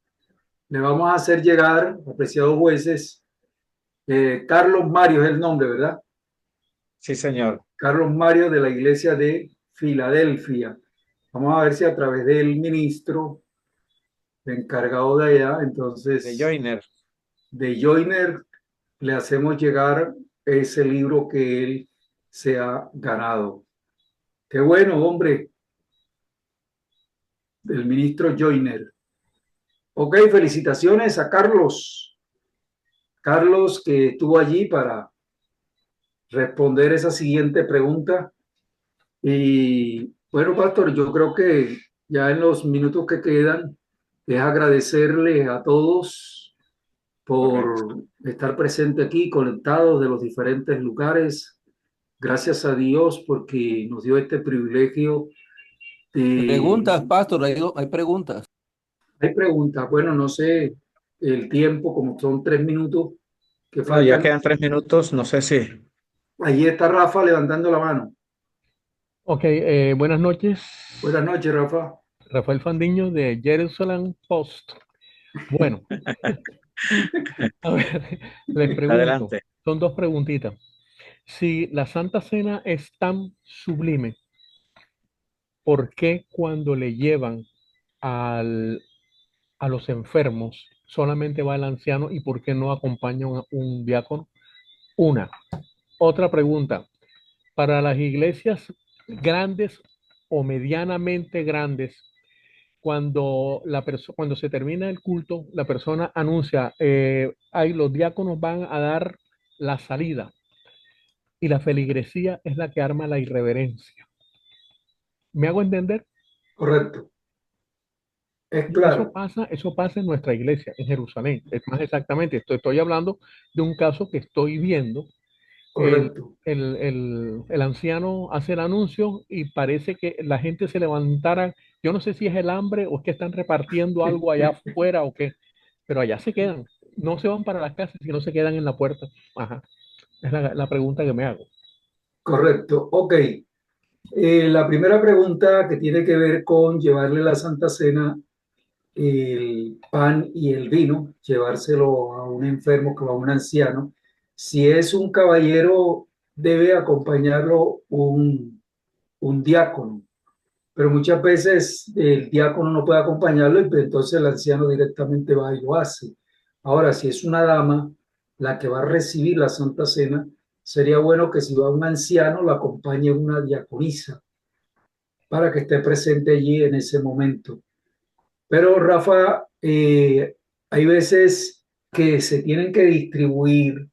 le vamos a hacer llegar, apreciados jueces, Carlos Mario es el nombre, ¿verdad? Sí, señor. Carlos Mario de la iglesia de Filadelfia. Vamos a ver si a través del ministro encargado de allá, De entonces, Joiner. de Joyner, le hacemos llegar ese libro que él se ha ganado. Qué bueno, hombre, del ministro Joyner. Ok, felicitaciones a Carlos. Carlos que estuvo allí para responder esa siguiente pregunta. Y bueno, Pastor, yo creo que ya en los minutos que quedan, es agradecerle a todos Correcto. por estar presente aquí, conectados de los diferentes lugares. Gracias a Dios porque nos dio este privilegio Preguntas, de... Pastor, hay preguntas. Hay preguntas, bueno, no sé el tiempo, como son 3 minutos que No, ya faltan. quedan 3 minutos, no sé si. Allí está Rafa levantando la mano. Ok, buenas noches. Buenas noches, Rafa. Rafael Fandiño de Jerusalem Post. Bueno, a ver, les pregunto, Adelante. son dos preguntitas. Si la Santa Cena es tan sublime, ¿por qué cuando le llevan al, a los enfermos solamente va el anciano y por qué no acompaña un diácono? Una. Otra pregunta. Para las iglesias grandes o medianamente grandes, cuando se termina el culto, la persona anuncia, ahí los diáconos van a dar la salida y la feligresía es la que arma la irreverencia. ¿Me hago entender? Correcto. Es claro. Eso pasa en nuestra iglesia, en Jerusalén. Es más exactamente, estoy hablando de un caso que estoy viendo. El, Correcto. el anciano hace el anuncio y parece que la gente se levantara. Yo no sé si es el hambre o es que están repartiendo algo allá afuera o qué, pero allá se quedan. No se van para las casas, sino se quedan en la puerta. Ajá. Es la pregunta que me hago. Correcto. Ok. La primera pregunta que tiene que ver con llevarle la Santa Cena, el pan y el vino, llevárselo a un enfermo, a un anciano. Si es un caballero, debe acompañarlo un diácono, pero muchas veces el diácono no puede acompañarlo y pues entonces el anciano directamente va y lo hace. Ahora, si es una dama la que va a recibir la Santa Cena, sería bueno que si va un anciano, la acompañe una diaconisa para que esté presente allí en ese momento. Pero Rafa, hay veces que se tienen que distribuir,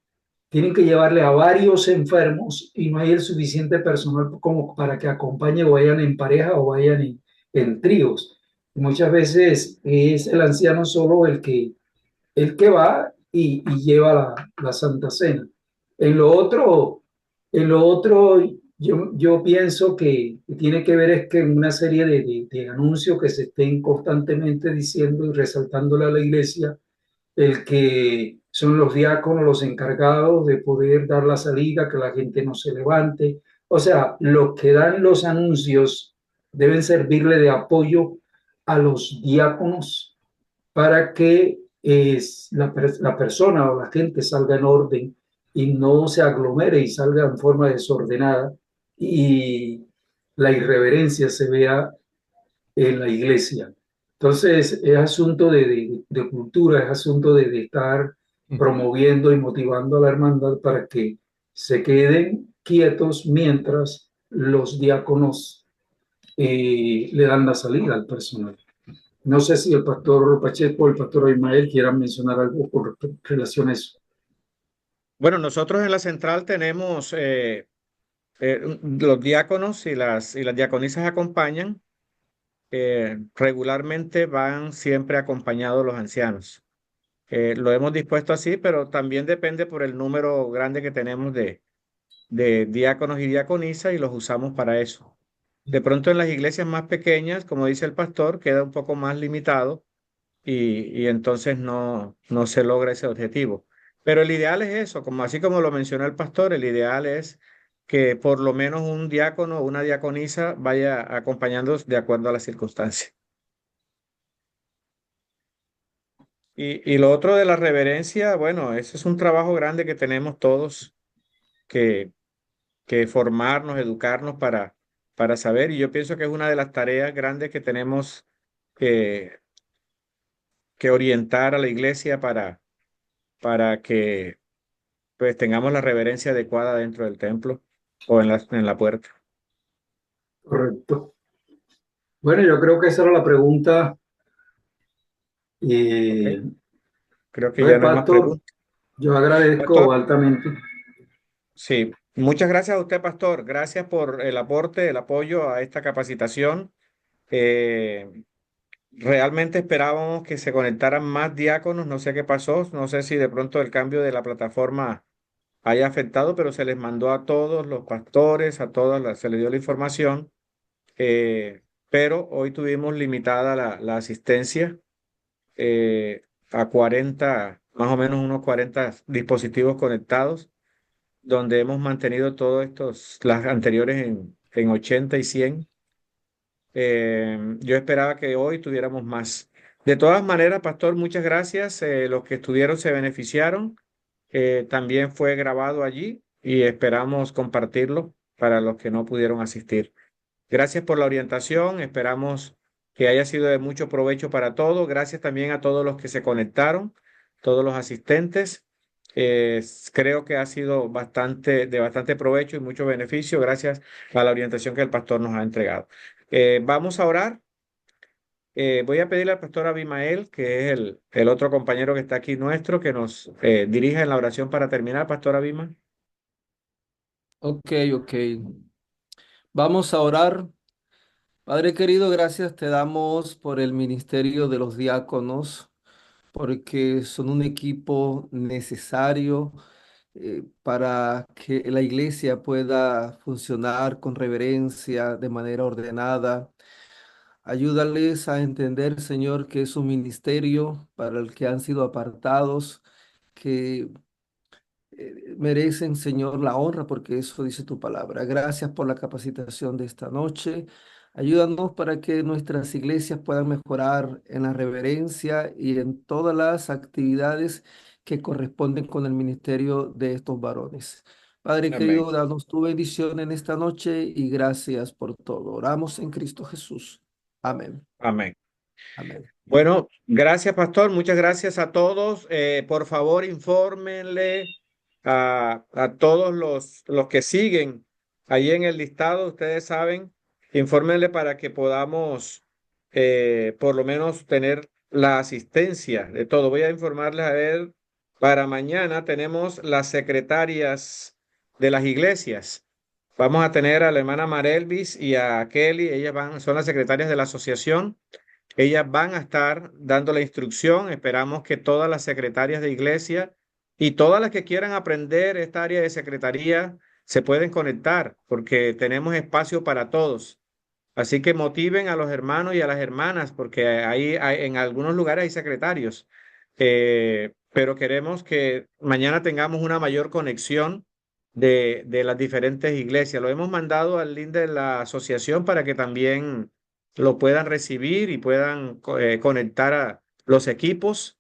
tienen que llevarle a varios enfermos y no hay el suficiente personal como para que acompañe o vayan en pareja o vayan en tríos. Muchas veces es el anciano solo el que va y lleva la Santa Cena. En lo otro, en lo otro yo pienso que tiene que ver es que en una serie de anuncios que se estén constantemente diciendo y resaltándole a la iglesia, el que son los diáconos los encargados de poder dar la salida, que la gente no se levante. O sea, los que dan los anuncios deben servirle de apoyo a los diáconos para que la persona o la gente salga en orden y no se aglomere y salga en forma desordenada y la irreverencia se vea en la iglesia. Entonces, es asunto de cultura, es asunto de estar promoviendo y motivando a la hermandad para que se queden quietos mientras los diáconos le dan la salida al personal. No sé si el pastor Pacheco o el pastor Ismael quieran mencionar algo con relación a eso. Bueno, nosotros en la central tenemos los diáconos y las diaconisas acompañan. Regularmente van siempre acompañados los ancianos. Lo hemos dispuesto así, pero también depende por el número grande que tenemos de diáconos y diaconisas y los usamos para eso. De pronto en las iglesias más pequeñas, como dice el pastor, queda un poco más limitado y entonces no se logra ese objetivo. Pero el ideal es eso, así como lo mencionó el pastor, el ideal es que por lo menos un diácono o una diaconisa vaya acompañando de acuerdo a las circunstancias. Y lo otro de la reverencia, bueno, eso es un trabajo grande que tenemos todos que, que formarnos, educarnos para saber. Y yo pienso que es una de las tareas grandes que tenemos que, que orientar a la iglesia para que pues tengamos la reverencia adecuada dentro del templo o en la puerta. Correcto. Bueno, yo creo que esa era la pregunta. Ok, Eh, creo que ya pues, no hay más pastor, preguntas. yo agradezco Pastor, altamente. sí, muchas gracias a usted, pastor. Gracias por el aporte, el apoyo a esta capacitación. Eh, Realmente esperábamos que se conectaran más diáconos, no sé qué pasó, no sé si de pronto el cambio de la plataforma haya afectado, pero se les mandó a todos los pastores, a todas se les dio la información, pero hoy tuvimos limitada la asistencia a 40, más o menos unos 40 dispositivos conectados, donde hemos mantenido todos las anteriores en 80 y 100. Yo esperaba que hoy tuviéramos más. De todas maneras, pastor, muchas gracias. Los que estuvieron se beneficiaron. También fue grabado allí y esperamos compartirlo para los que no pudieron asistir. Gracias por la orientación. Esperamos que haya sido de mucho provecho para todos. Gracias también a todos los que se conectaron, todos los asistentes. Creo que ha sido de bastante provecho y mucho beneficio gracias a la orientación que el pastor nos ha entregado. Vamos a orar. voy a pedirle al pastor Abimael, que es el otro compañero que está aquí nuestro, que nos dirija en la oración para terminar, pastor Abimael. Ok, ok. Vamos a orar. Padre querido, gracias te damos por el ministerio de los diáconos, porque son un equipo necesario para que la iglesia pueda funcionar con reverencia, de manera ordenada. Ayúdales a entender, Señor, que es un ministerio para el que han sido apartados, que merecen, Señor, la honra, porque eso dice tu palabra. Gracias por la capacitación de esta noche. Ayúdanos para que nuestras iglesias puedan mejorar en la reverencia y en todas las actividades que corresponden con el ministerio de estos varones. Padre Amén. querido, danos tu bendición en esta noche y gracias por todo. Oramos en Cristo Jesús. Amén. Amén. Amén. Bueno, gracias, pastor. Muchas gracias a todos. Por favor, infórmenle a todos los que siguen ahí en el listado. Ustedes saben, infórmenle para que podamos por lo menos tener la asistencia de todo. Voy a informarles a ver, para mañana tenemos las secretarias de las iglesias. Vamos a tener a la hermana Marelvis y a Kelly. Son las secretarias de la asociación. Ellas van a estar dando la instrucción. Esperamos que todas las secretarias de iglesia y todas las que quieran aprender esta área de secretaría se pueden conectar porque tenemos espacio para todos. Así que motiven a los hermanos y a las hermanas porque en algunos lugares hay secretarios. Pero queremos que mañana tengamos una mayor conexión de las diferentes iglesias. Lo hemos mandado al link de la asociación para que también lo puedan recibir y puedan conectar a los equipos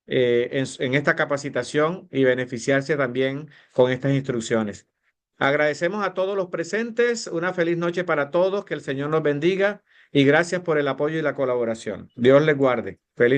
en esta capacitación y beneficiarse también con estas instrucciones. Agradecemos a todos los presentes, una feliz noche para todos, que el Señor nos bendiga y gracias por el apoyo y la colaboración. Dios les guarde. Feliz